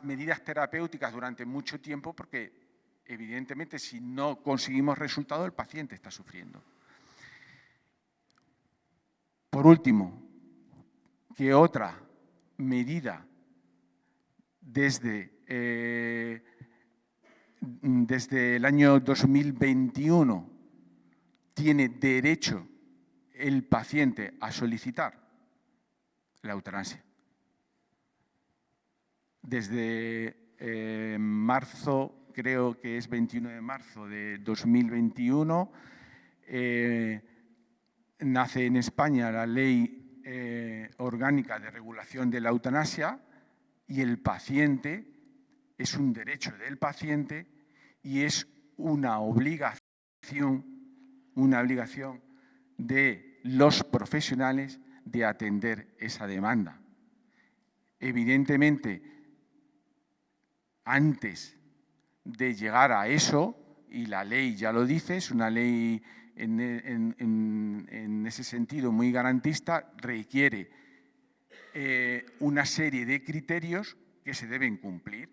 medidas terapéuticas durante mucho tiempo porque, evidentemente, si no conseguimos resultado, el paciente está sufriendo. Por último, ¿qué otra medida desde el año 2021 tiene derecho el paciente a solicitar? La eutanasia. Desde marzo, creo que es 21 de marzo de 2021, nace en España la Ley Orgánica de Regulación de la Eutanasia y el paciente, es un derecho del paciente y es una obligación de los profesionales de atender esa demanda. Evidentemente, antes de llegar a eso, y la ley ya lo dice, es una ley en ese sentido muy garantista, requiere una serie de criterios que se deben cumplir,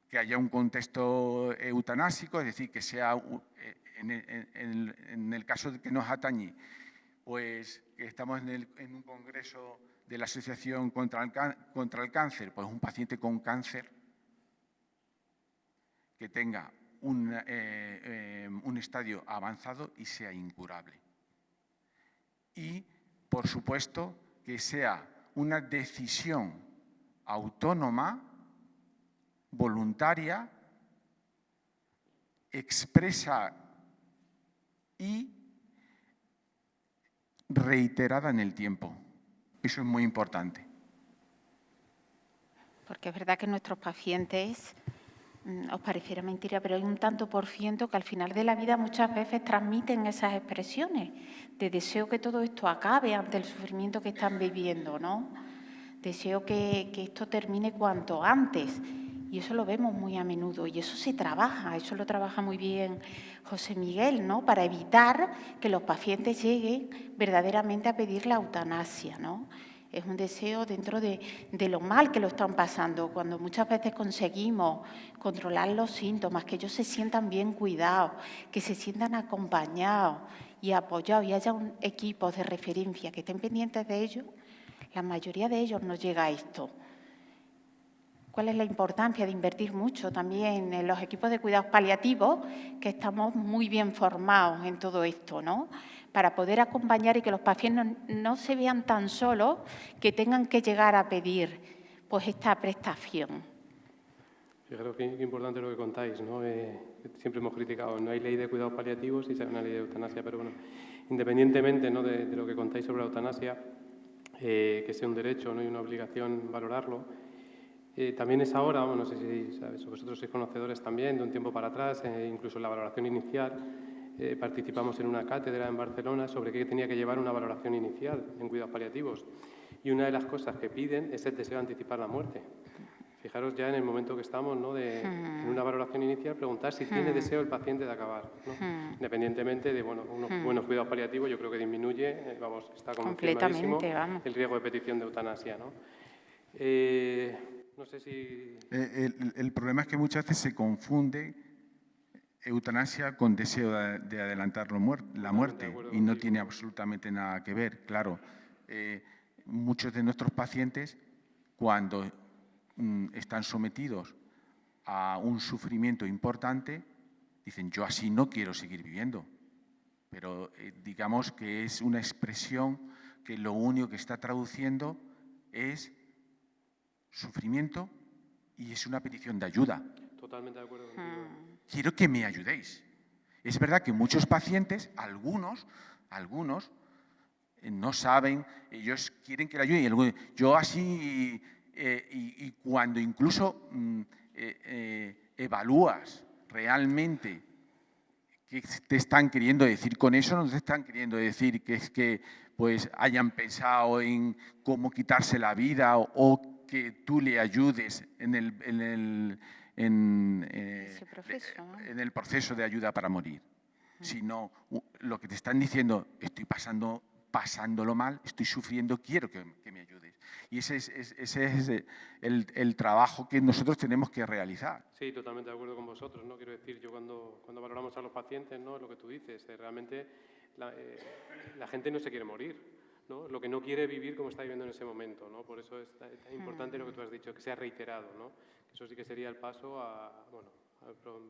que haya un contexto eutanásico, es decir, que sea, en el caso de que nos atañe, pues que estamos en un congreso de la Asociación contra el Cáncer, pues un paciente con cáncer que tenga un estadio avanzado y sea incurable. Y, por supuesto, que sea una decisión autónoma, voluntaria, expresa y reiterada en el tiempo. Eso es muy importante. Porque es verdad que nuestros pacientes, os pareciera mentira, pero hay un tanto por ciento que al final de la vida muchas veces transmiten esas expresiones de deseo que todo esto acabe ante el sufrimiento que están viviendo, ¿no? Deseo que esto termine cuanto antes. Y eso lo vemos muy a menudo y eso se trabaja, eso lo trabaja muy bien José Miguel, ¿no? Para evitar que los pacientes lleguen verdaderamente a pedir la eutanasia, ¿no? Es un deseo dentro de lo mal que lo están pasando, cuando muchas veces conseguimos controlar los síntomas, que ellos se sientan bien cuidados, que se sientan acompañados y apoyados y haya un equipo de referencia que estén pendientes de ellos, la mayoría de ellos no llega a esto. ¿Cuál es la importancia de invertir mucho también en los equipos de cuidados paliativos, que estamos muy bien formados en todo esto, ¿no? Para poder acompañar y que los pacientes no se vean tan solos que tengan que llegar a pedir pues esta prestación. Fijaros qué importante lo que contáis, ¿no? Siempre hemos criticado, no hay ley de cuidados paliativos y se hay una ley de eutanasia, pero bueno, independientemente, ¿no?, de lo que contáis sobre la eutanasia, que sea un derecho, ¿no?, y una obligación valorarlo. También es ahora, no sé si sabéis, vosotros sois conocedores también, de un tiempo para atrás, incluso en la valoración inicial, participamos en una cátedra en Barcelona sobre qué tenía que llevar una valoración inicial en cuidados paliativos. Y una de las cosas que piden es el deseo de anticipar la muerte. Fijaros ya en el momento que estamos, ¿no?, en una valoración inicial, preguntar si tiene deseo el paciente de acabar, ¿no? Independientemente de unos buenos cuidados paliativos, yo creo que disminuye, está confirmadísimo el riesgo de petición de eutanasia, ¿no? No sé si... El problema es que muchas veces se confunde eutanasia con deseo de adelantar la muerte y no tiene absolutamente nada que ver. Claro, muchos de nuestros pacientes, cuando están sometidos a un sufrimiento importante, dicen, yo así no quiero seguir viviendo. Pero digamos que es una expresión que lo único que está traduciendo es sufrimiento y es una petición de ayuda. Totalmente de acuerdo contigo. Quiero que me ayudéis. Es verdad que muchos pacientes, algunos no saben, ellos quieren que le ayuden. Yo así, y cuando incluso evalúas realmente qué te están queriendo decir con eso, no te están queriendo decir que es que pues hayan pensado en cómo quitarse la vida o que tú le ayudes en el proceso de ayuda para morir, sino lo que te están diciendo, estoy pasando pasándolo mal, estoy sufriendo, quiero que me ayudes. Y ese es el trabajo que nosotros tenemos que realizar. Sí, totalmente de acuerdo con vosotros, ¿no? Quiero decir, yo cuando valoramos a los pacientes, ¿no? Lo que tú dices, realmente la gente no se quiere morir, ¿no? Lo que no quiere vivir como está viviendo en ese momento, ¿no? Por eso es tan importante lo que tú has dicho, que sea reiterado, ¿no? Eso sí que sería el paso al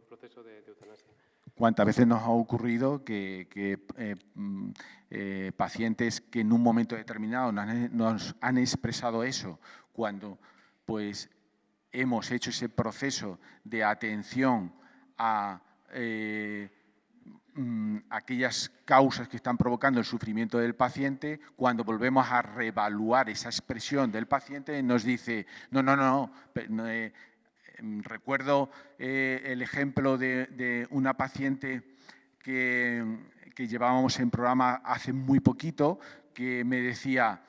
proceso de eutanasia. ¿Cuántas veces nos ha ocurrido que pacientes que en un momento determinado nos han expresado eso, cuando pues hemos hecho ese proceso de atención a aquellas causas que están provocando el sufrimiento del paciente, cuando volvemos a reevaluar esa expresión del paciente, nos dice, no. Recuerdo el ejemplo de una paciente que llevábamos en programa hace muy poquito, que me decía,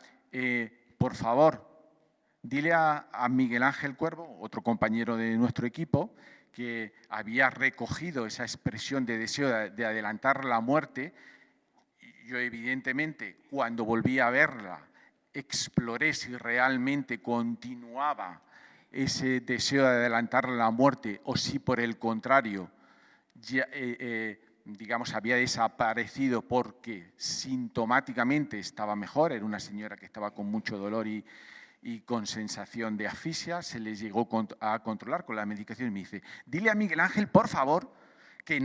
por favor, dile a Miguel Ángel Cuervo, otro compañero de nuestro equipo, que había recogido esa expresión de deseo de adelantar la muerte. Yo, evidentemente, cuando volví a verla, exploré si realmente continuaba ese deseo de adelantar la muerte o si, por el contrario, ya, digamos, había desaparecido porque sintomáticamente estaba mejor. Era una señora que estaba con mucho dolor y con sensación de asfixia. Se le llegó a controlar con la medicación y me dice, dile a Miguel Ángel, por favor, que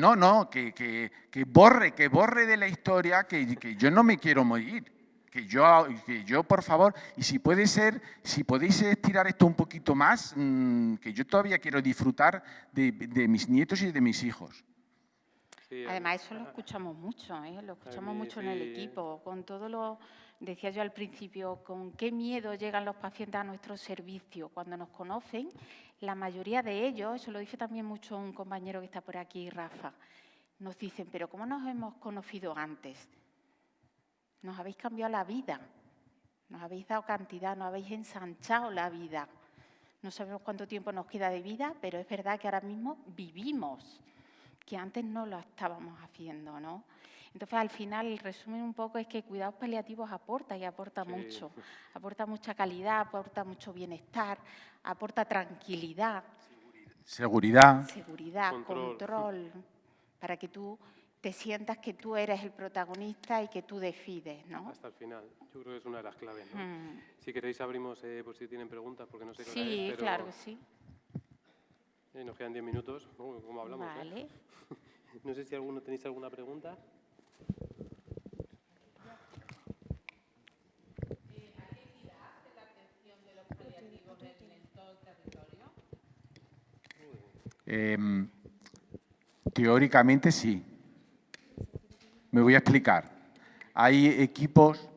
que borre de la historia, que yo no me quiero morir. Que yo, por favor, y si podéis estirar esto un poquito más, que yo todavía quiero disfrutar de mis nietos y de mis hijos. Sí, además, eso lo escuchamos mucho, lo escuchamos mucho en el equipo, con todo lo, decía yo al principio, con qué miedo llegan los pacientes a nuestro servicio. Cuando nos conocen, la mayoría de ellos, eso lo dice también mucho un compañero que está por aquí, Rafa, nos dicen, pero ¿cómo nos hemos conocido antes? Nos habéis cambiado la vida, nos habéis dado cantidad, nos habéis ensanchado la vida. No sabemos cuánto tiempo nos queda de vida, pero es verdad que ahora mismo vivimos, que antes no lo estábamos haciendo, ¿no? Entonces, al final, el resumen un poco es que cuidados paliativos aporta y aporta mucho. Aporta mucha calidad, aporta mucho bienestar, aporta tranquilidad. Seguridad. Control, para que tú te sientas que tú eres el protagonista y que tú decides, ¿no? Hasta el final. Yo creo que es una de las claves, ¿no? Si queréis abrimos por si tienen preguntas, porque no sé qué hora es, pero... claro que sí. Nos quedan 10 minutos, ¿no? Como hablamos. Vale. No sé si tenéis alguna pregunta. ¿A qué equidad de la atención de los paliativos en todo el territorio? Teóricamente sí. Me voy a explicar. Hay equipos,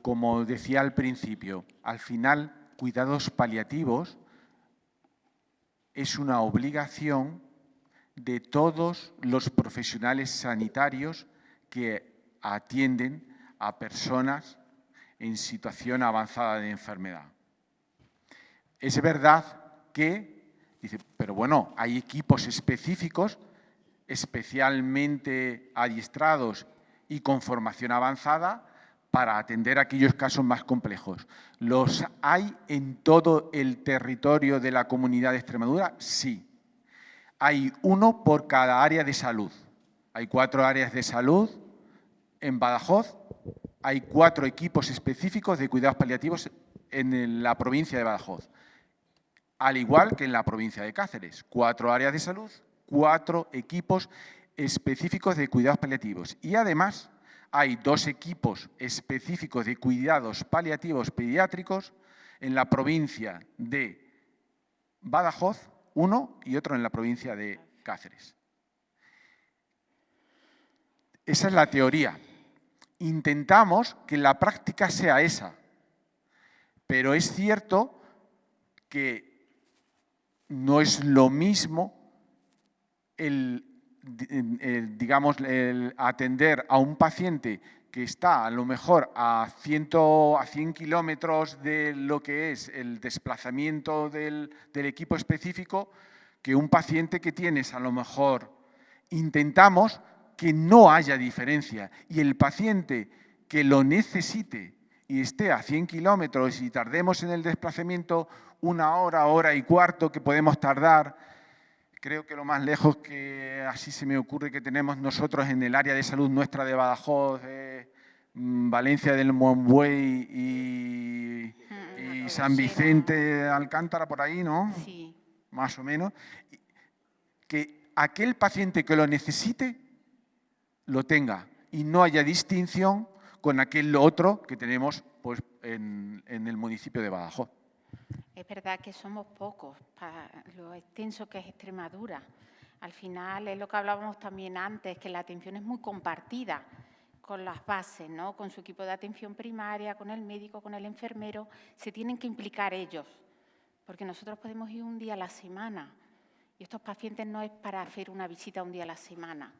como decía al principio, al final, cuidados paliativos es una obligación de todos los profesionales sanitarios que atienden a personas en situación avanzada de enfermedad. Es verdad que, dice, pero bueno, hay equipos específicos, especialmente adiestrados y con formación avanzada para atender aquellos casos más complejos. ¿Los hay en todo el territorio de la Comunidad de Extremadura? Sí. Hay uno por cada área de salud. Hay 4 áreas de salud en Badajoz. Hay 4 equipos específicos de cuidados paliativos en la provincia de Badajoz. Al igual que en la provincia de Cáceres. 4 áreas de salud, 4 equipos específicos de cuidados paliativos. Y además hay 2 equipos específicos de cuidados paliativos pediátricos en la provincia de Badajoz, uno y otro en la provincia de Cáceres. Esa es la teoría. Intentamos que la práctica sea esa, pero es cierto que no es lo mismo digamos, el atender a un paciente que está a lo mejor a 100 kilómetros de lo que es el desplazamiento del equipo específico, que un paciente que tienes a lo mejor. Intentamos que no haya diferencia y el paciente que lo necesite y esté a 100 kilómetros y tardemos en el desplazamiento 1 hora, hora y cuarto que podemos tardar, creo que lo más lejos que así se me ocurre que tenemos nosotros en el área de salud nuestra de Badajoz, Valencia del Monbuey y San Vicente de Alcántara, por ahí, ¿no? Sí. Más o menos. Que aquel paciente que lo necesite lo tenga y no haya distinción con aquel otro que tenemos pues, en el municipio de Badajoz. Es verdad que somos pocos para lo extenso que es Extremadura. Al final es lo que hablábamos también antes, que la atención es muy compartida con las bases, ¿no? Con su equipo de atención primaria, con el médico, con el enfermero. Se tienen que implicar ellos, porque nosotros podemos ir un día a la semana y estos pacientes no es para hacer una visita un día a la semana.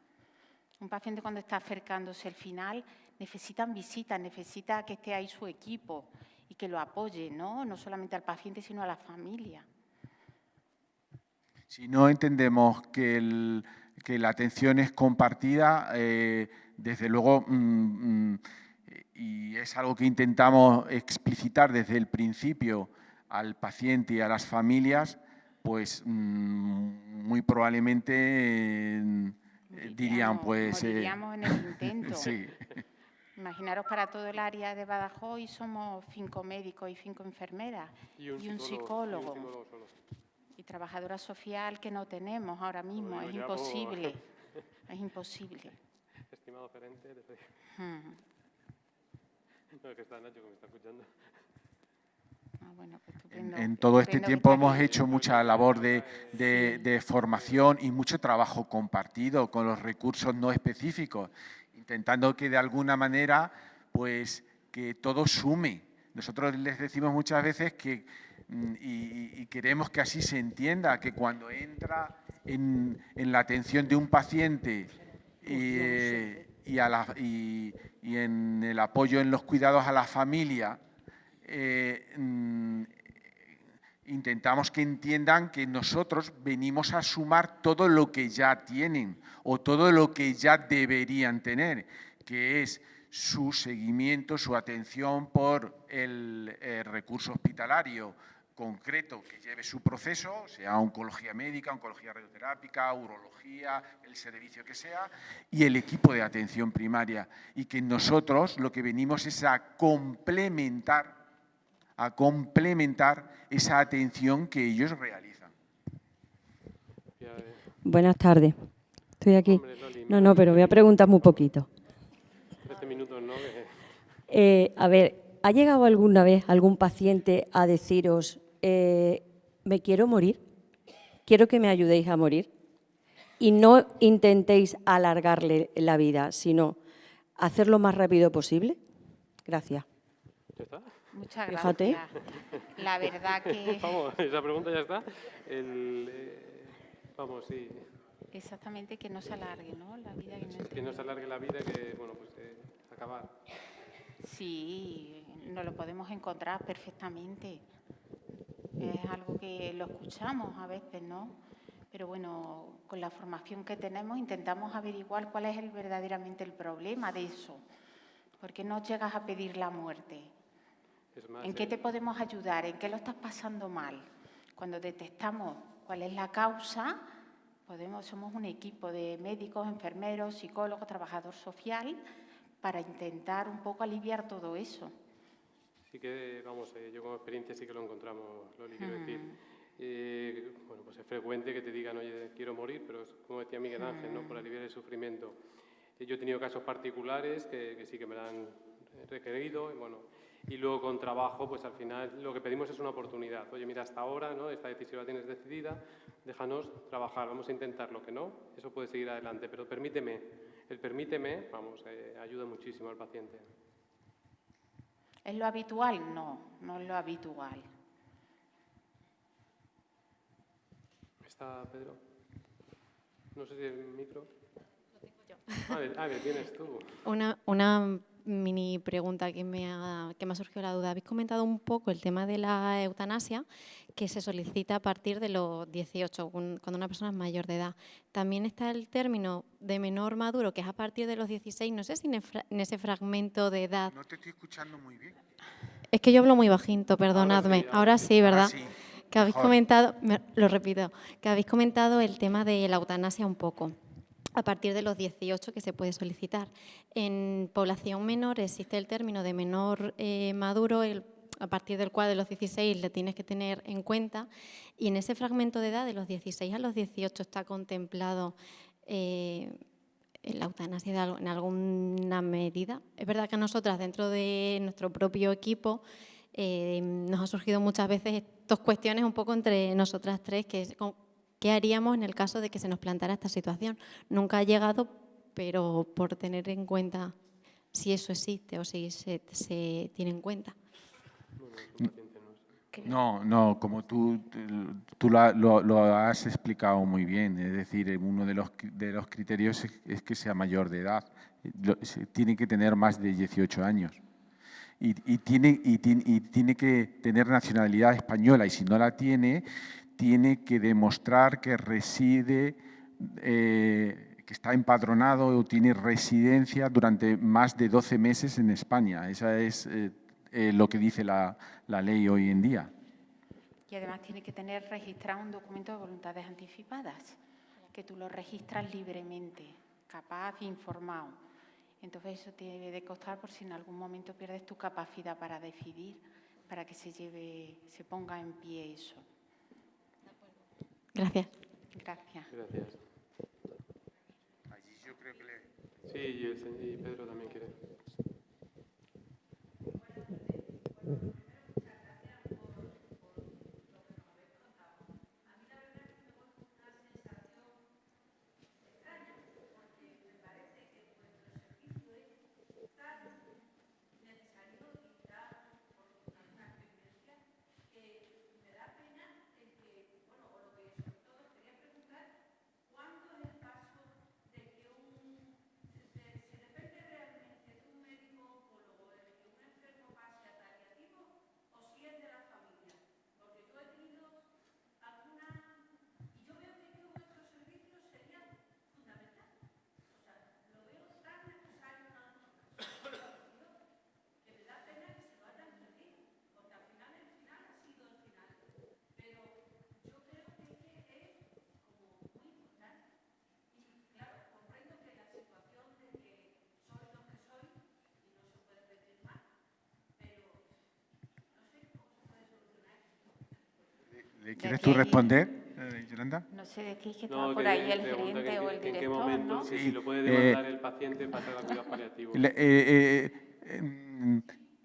Un paciente cuando está acercándose al final necesitan visitas, necesita que esté ahí su equipo y que lo apoye, ¿no? No solamente al paciente, sino a la familia. Si no entendemos que la atención es compartida, desde luego, y es algo que intentamos explicitar desde el principio al paciente y a las familias, pues muy probablemente dirían, pues… Moriríamos en el intento. Sí. Imaginaros, para todo el área de Badajoz hoy somos 5 médicos y 5 enfermeras y un psicólogo. Y trabajadora social que no tenemos ahora mismo. Es imposible. Es imposible. Estimado gerente, no, que está Nacho, que me está escuchando. Bueno, pues estupendo, en todo este tiempo hemos aquí. hecho mucha labor de formación y mucho trabajo compartido con los recursos no específicos, intentando que de alguna manera, pues, que todo sume. Nosotros les decimos muchas veces que, y queremos que así se entienda, que cuando entra en la atención de un paciente y en el apoyo en los cuidados a la familia, intentamos que entiendan que nosotros venimos a sumar todo lo que ya tienen o todo lo que ya deberían tener, que es su seguimiento, su atención por el recurso hospitalario concreto que lleve su proceso, sea oncología médica, oncología radioterápica, urología, el servicio que sea, y el equipo de atención primaria. Y que nosotros lo que venimos es a complementar esa atención que ellos realizan. Buenas tardes. Estoy aquí. No, pero voy a preguntar muy poquito. 13 minutos, ¿no? A ver, ¿ha llegado alguna vez algún paciente a deciros, me quiero morir, quiero que me ayudéis a morir? Y no intentéis alargarle la vida, sino hacer lo más rápido posible. Gracias. ¿Ya está? Muchas Fíjate. gracias. La verdad que… Vamos, esa pregunta ya está. Vamos, sí. Exactamente, que no se alargue, ¿no? La vida Que no se alargue la vida, que, bueno, pues acabar. Sí, nos lo podemos encontrar perfectamente. Es algo que lo escuchamos a veces, ¿no? Pero bueno, con la formación que tenemos intentamos averiguar cuál es verdaderamente el problema de eso. ¿Por qué no llegas a pedir la muerte? Es más, ¿En qué te podemos ayudar? ¿En qué lo estás pasando mal? Cuando detectamos cuál es la causa, somos un equipo de médicos, enfermeros, psicólogos, trabajador social, para intentar un poco aliviar todo eso. Sí que, vamos, yo como experiencia sí que lo encontramos, Loli, quiero decir. Bueno, pues es frecuente que te digan, oye, quiero morir, pero es como decía Miguel Ángel, ¿no? Por aliviar el sufrimiento. Yo he tenido casos particulares que sí que me lo han requerido, y bueno, y luego con trabajo, pues al final lo que pedimos es una oportunidad. Oye, mira, hasta ahora, ¿no? Esta decisión la tienes decidida, déjanos trabajar, vamos a intentar lo que no, eso puede seguir adelante, pero permíteme. El permíteme, vamos, ayuda muchísimo al paciente. ¿Es lo habitual? No, no es lo habitual. ¿Está Pedro? No sé si el micro. Lo tengo yo. A ver, tienes tú. Una mini pregunta que me ha surgido la duda. Habéis comentado un poco el tema de la eutanasia, que se solicita a partir de los 18, cuando una persona es mayor de edad. También está el término de menor maduro, que es a partir de los 16. No sé si en ese fragmento de edad… No te estoy escuchando muy bien. Es que yo hablo muy bajito, perdonadme. Ahora sí, ¿verdad? Ahora sí, Que habéis mejor. comentado, lo repito, que habéis comentado el tema de la eutanasia un poco, a partir de los 18 que se puede solicitar. En población menor existe el término de menor maduro, a partir del cual de los 16 le tienes que tener en cuenta, y en ese fragmento de edad de los 16 a los 18 está contemplado la eutanasia en alguna medida. Es verdad que a nosotras, dentro de nuestro propio equipo, nos han surgido muchas veces estas cuestiones un poco entre nosotras tres, que es qué haríamos en el caso de que se nos plantara esta situación. Nunca ha llegado, pero por tener en cuenta si eso existe o si se tiene en cuenta. No, como tú lo has explicado muy bien. Es decir, uno de los criterios es que sea mayor de edad. Tiene que tener más de 18 años. Y tiene que tener nacionalidad española. Y si no la tiene que demostrar que reside, que está empadronado o tiene residencia durante más de 12 meses en España. Esa es lo que dice la ley hoy en día. Y además tiene que tener registrado un documento de voluntades anticipadas, que tú lo registras libremente, capaz e informado. Entonces eso te debe de costar por si en algún momento pierdes tu capacidad para decidir, para que se ponga en pie eso. Gracias. Gracias. Gracias. Yo creo que Sí, y Pedro también quiere. ¿Le quieres tú responder, Yolanda? No sé, decís que estaba por ahí el gerente o el ¿En qué director, momento, ¿no? si lo puede demandar el paciente para hacer cuidados paliativos?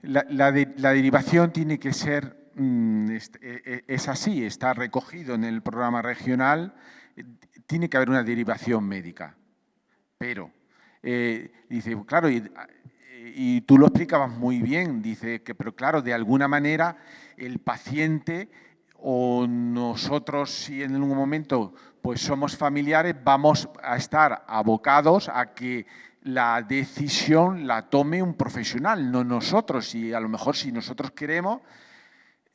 La derivación tiene que ser, es así, está recogido en el programa regional, tiene que haber una derivación médica. Pero, dice, claro, y tú lo explicabas muy bien, dice que, pero claro, de alguna manera el paciente o nosotros, si en algún momento pues somos familiares, vamos a estar abocados a que la decisión la tome un profesional, no nosotros. Y a lo mejor si nosotros queremos,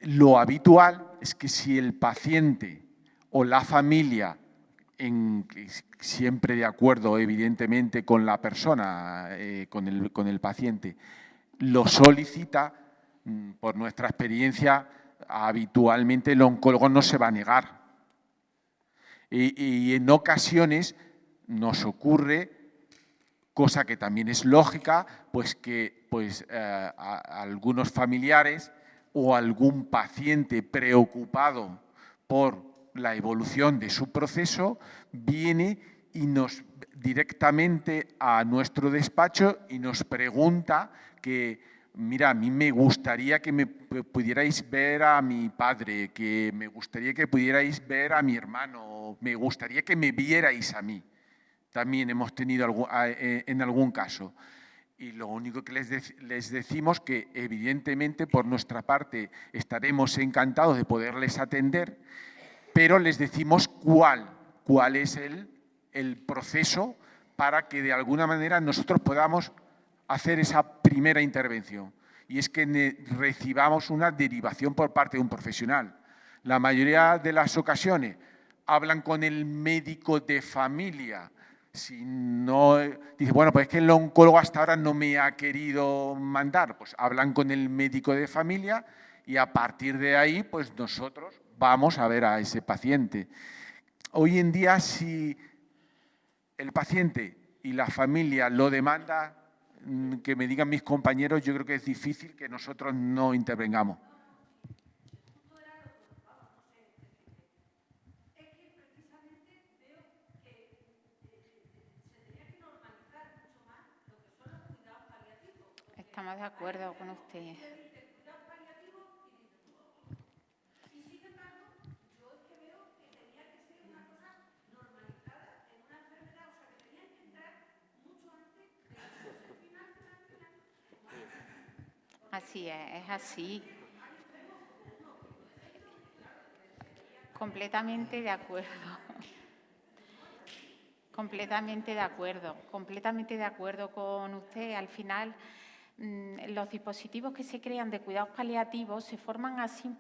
lo habitual es que si el paciente o la familia, siempre de acuerdo evidentemente con la persona, con el paciente, lo solicita, por nuestra experiencia, habitualmente el oncólogo no se va a negar. Y en ocasiones nos ocurre, cosa que también es lógica, pues que algunos familiares o algún paciente preocupado por la evolución de su proceso viene y nos directamente a nuestro despacho y nos pregunta que mira, a mí me gustaría que me pudierais ver a mi padre, que me gustaría que pudierais ver a mi hermano, me gustaría que me vierais a mí. También hemos tenido en algún caso. Y lo único que les decimos que, evidentemente, por nuestra parte, estaremos encantados de poderles atender, pero les decimos cuál es el proceso para que, de alguna manera, nosotros podamos hacer esa primera intervención, y es que recibamos una derivación por parte de un profesional. La mayoría de las ocasiones hablan con el médico de familia. Si no, dice, bueno, pues es que el oncólogo hasta ahora no me ha querido mandar. Pues hablan con el médico de familia y a partir de ahí, pues nosotros vamos a ver a ese paciente. Hoy en día, si el paciente y la familia lo demanda, que me digan mis compañeros, yo creo que es difícil que nosotros no intervengamos. Estamos de acuerdo con usted. Así es así. Completamente de acuerdo. Completamente de acuerdo con usted. Al final, los dispositivos que se crean de cuidados paliativos se forman así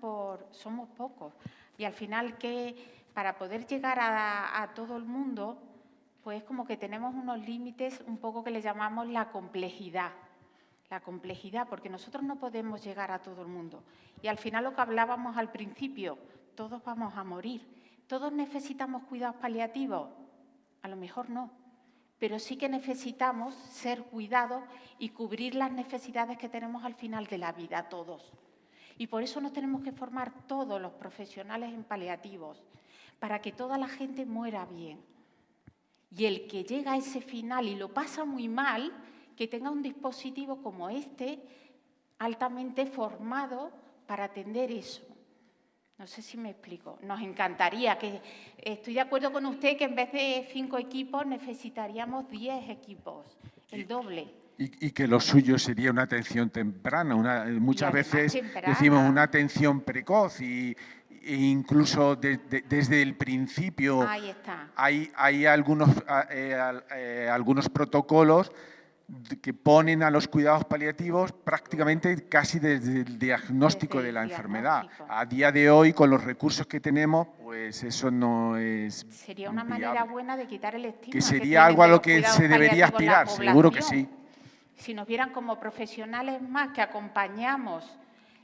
somos pocos. Y al final, que para poder llegar a todo el mundo, pues como que tenemos unos límites un poco que le llamamos la complejidad. La complejidad, porque nosotros no podemos llegar a todo el mundo. Y al final, lo que hablábamos al principio, todos vamos a morir. ¿Todos necesitamos cuidados paliativos? A lo mejor no, pero sí que necesitamos ser cuidados y cubrir las necesidades que tenemos al final de la vida, todos. Y por eso nos tenemos que formar todos los profesionales en paliativos, para que toda la gente muera bien. Y el que llega a ese final y lo pasa muy mal, que tenga un dispositivo como este, altamente formado para atender eso. No sé si me explico. Nos encantaría, estoy de acuerdo con usted que en vez de 5 equipos necesitaríamos 10 equipos, el doble. Y que lo suyo sería una atención temprana. Muchas veces temprana. Decimos una atención precoz e incluso desde el principio. Ahí está. Hay algunos protocolos que ponen a los cuidados paliativos prácticamente casi desde el diagnóstico de la enfermedad. A día de hoy, con los recursos que tenemos, pues eso no es Sería una viable. manera buena de quitar el estigma. Que sería algo a lo que se debería aspirar, seguro que sí. Si nos vieran como profesionales más que acompañamos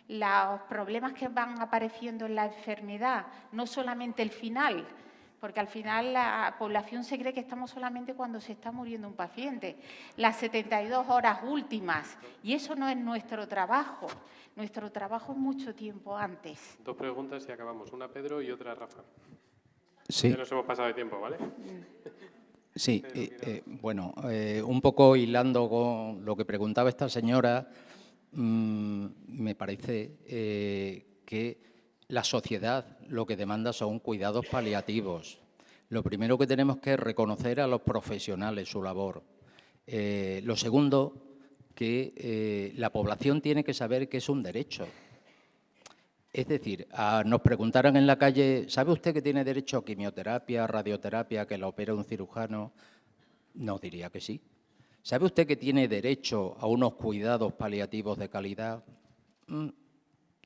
los problemas que van apareciendo en la enfermedad, no solamente el final, porque al final la población se cree que estamos solamente cuando se está muriendo un paciente, las 72 horas últimas, y eso no es nuestro trabajo. Nuestro trabajo es mucho tiempo antes. 2 preguntas y acabamos. Una Pedro y otra Rafa. Sí. Ya nos hemos pasado de tiempo, ¿vale? Sí, bueno, un poco hilando con lo que preguntaba esta señora, me parece que la sociedad lo que demanda son cuidados paliativos. Lo primero que tenemos que reconocer a los profesionales su labor. Lo segundo, que la población tiene que saber que es un derecho. Es decir, nos preguntaron en la calle, ¿sabe usted que tiene derecho a quimioterapia, radioterapia, que la opera un cirujano? No, diría que sí. ¿Sabe usted que tiene derecho a unos cuidados paliativos de calidad?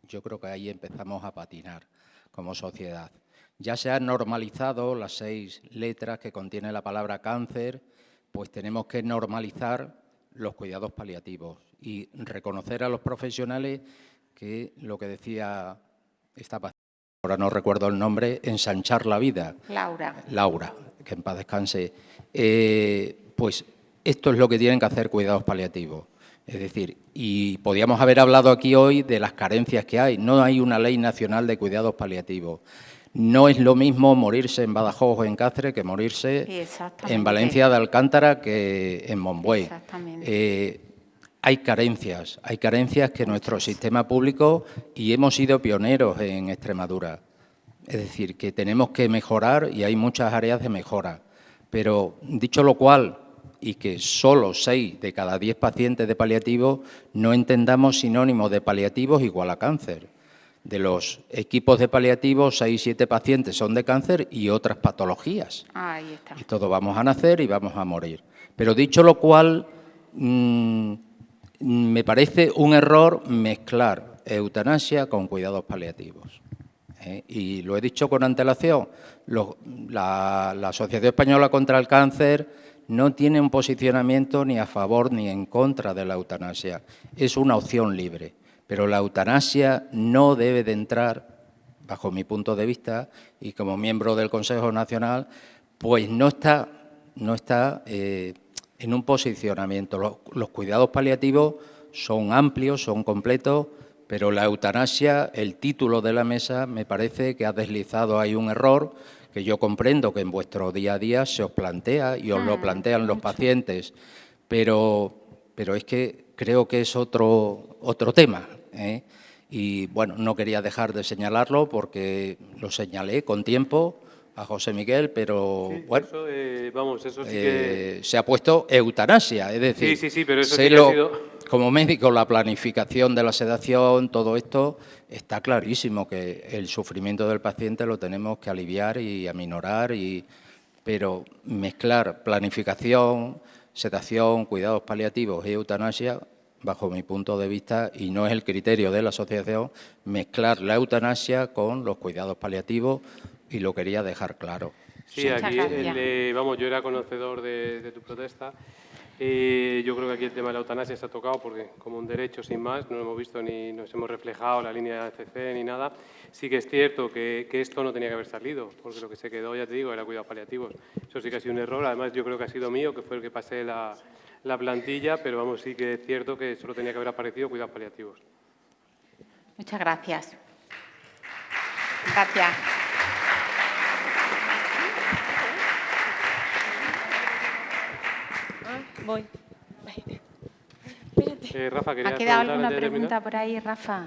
Yo creo que ahí empezamos a patinar como sociedad. Ya se han normalizado las 6 letras que contiene la palabra cáncer, pues tenemos que normalizar los cuidados paliativos y reconocer a los profesionales que lo que decía esta paciente, ahora no recuerdo el nombre, ensanchar la vida. Laura, que en paz descanse. Pues esto es lo que tienen que hacer cuidados paliativos. Es decir, y podíamos haber hablado aquí hoy de las carencias que hay. No hay una ley nacional de cuidados paliativos. No es lo mismo morirse en Badajoz o en Cáceres que morirse en Valencia de Alcántara que en Monbuey. Hay carencias que nuestro sistema público, y hemos sido pioneros en Extremadura. Es decir, que tenemos que mejorar y hay muchas áreas de mejora. Pero, dicho lo cual, y que solo 6 de cada 10 pacientes de paliativos no entendamos sinónimo de paliativos igual a cáncer. De los equipos de paliativos, 6 o 7 pacientes son de cáncer y otras patologías. Ahí está. Y todos vamos a nacer y vamos a morir. Pero dicho lo cual, me parece un error mezclar eutanasia con cuidados paliativos. Y lo he dicho con antelación, la Asociación Española contra el Cáncer no tiene un posicionamiento ni a favor ni en contra de la eutanasia. Es una opción libre, pero la eutanasia no debe de entrar, bajo mi punto de vista, y como miembro del Consejo Nacional, pues no está en un posicionamiento. Los cuidados paliativos son amplios, son completos, pero la eutanasia, el título de la mesa, me parece que ha deslizado ahí un error que yo comprendo que en vuestro día a día se os plantea y os lo plantean los pacientes, pero es que creo que es otro tema, ¿eh? Y, bueno, no quería dejar de señalarlo porque lo señalé con tiempo a José Miguel, pero, sí, bueno, eso sí que... se ha puesto eutanasia, es decir, sí, pero eso sí que ha sido... Como médico, la planificación de la sedación, todo esto, está clarísimo que el sufrimiento del paciente lo tenemos que aliviar y aminorar, pero mezclar planificación, sedación, cuidados paliativos y eutanasia, bajo mi punto de vista, y no es el criterio de la asociación, mezclar la eutanasia con los cuidados paliativos, y lo quería dejar claro. Sí, aquí, yo era conocedor de tu protesta. Yo creo que aquí el tema de la eutanasia se ha tocado porque, como un derecho sin más, no lo hemos visto ni nos hemos reflejado en la línea de ACC ni nada. Sí que es cierto que esto no tenía que haber salido, porque lo que se quedó, ya te digo, era cuidados paliativos. Eso sí que ha sido un error. Además, yo creo que ha sido mío, que fue el que pasé la plantilla, pero vamos, sí que es cierto que solo tenía que haber aparecido cuidados paliativos. Muchas gracias. Gracias. Voy. Rafa, ¿querías ¿Ha quedado preguntar alguna antes de pregunta terminar? por ahí, Rafa?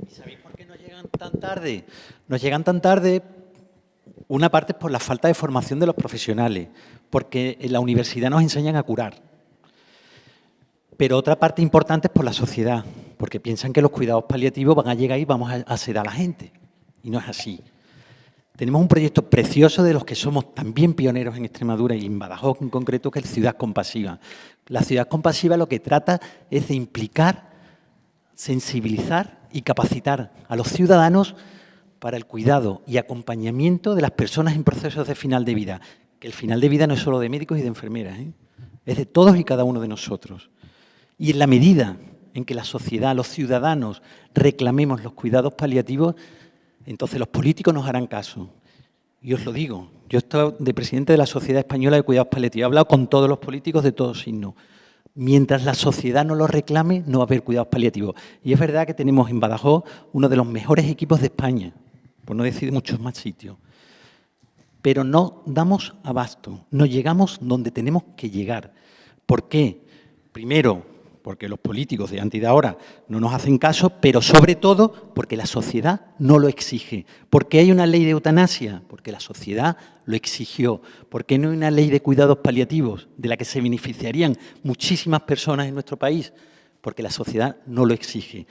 ¿Y sabéis por qué nos llegan tan tarde? Nos llegan tan tarde, una parte es por la falta de formación de los profesionales, porque en la universidad nos enseñan a curar. Pero otra parte importante es por la sociedad, porque piensan que los cuidados paliativos van a llegar y vamos a sedar a la gente. Y no es así. Tenemos un proyecto precioso de los que somos también pioneros en Extremadura y en Badajoz en concreto, que es Ciudad Compasiva. La Ciudad Compasiva lo que trata es de implicar, sensibilizar y capacitar a los ciudadanos para el cuidado y acompañamiento de las personas en procesos de final de vida. Que el final de vida no es solo de médicos y de enfermeras, ¿eh? Es de todos y cada uno de nosotros. Y en la medida en que la sociedad, los ciudadanos, reclamemos los cuidados paliativos, entonces los políticos nos harán caso. Y os lo digo, yo he estado de presidente de la Sociedad Española de Cuidados Paliativos, he hablado con todos los políticos de todos signos. Mientras la sociedad no lo reclame, no va a haber cuidados paliativos. Y es verdad que tenemos en Badajoz uno de los mejores equipos de España, por no decir de muchos más sitios. Pero no damos abasto, no llegamos donde tenemos que llegar. ¿Por qué? Primero, porque los políticos de antes y de ahora no nos hacen caso, pero sobre todo porque la sociedad no lo exige. ¿Por qué hay una ley de eutanasia? Porque la sociedad lo exigió. ¿Por qué no hay una ley de cuidados paliativos de la que se beneficiarían muchísimas personas en nuestro país? Porque la sociedad no lo exige,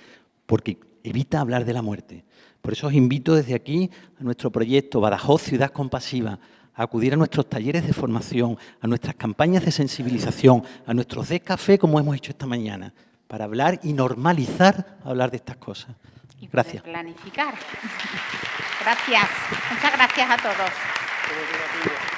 porque evita hablar de la muerte. Por eso os invito desde aquí a nuestro proyecto Badajoz Ciudad Compasiva, a acudir a nuestros talleres de formación, a nuestras campañas de sensibilización, a nuestros descafés, como hemos hecho esta mañana, para hablar y normalizar hablar de estas cosas. Gracias. Planificar. Gracias. Muchas gracias a todos.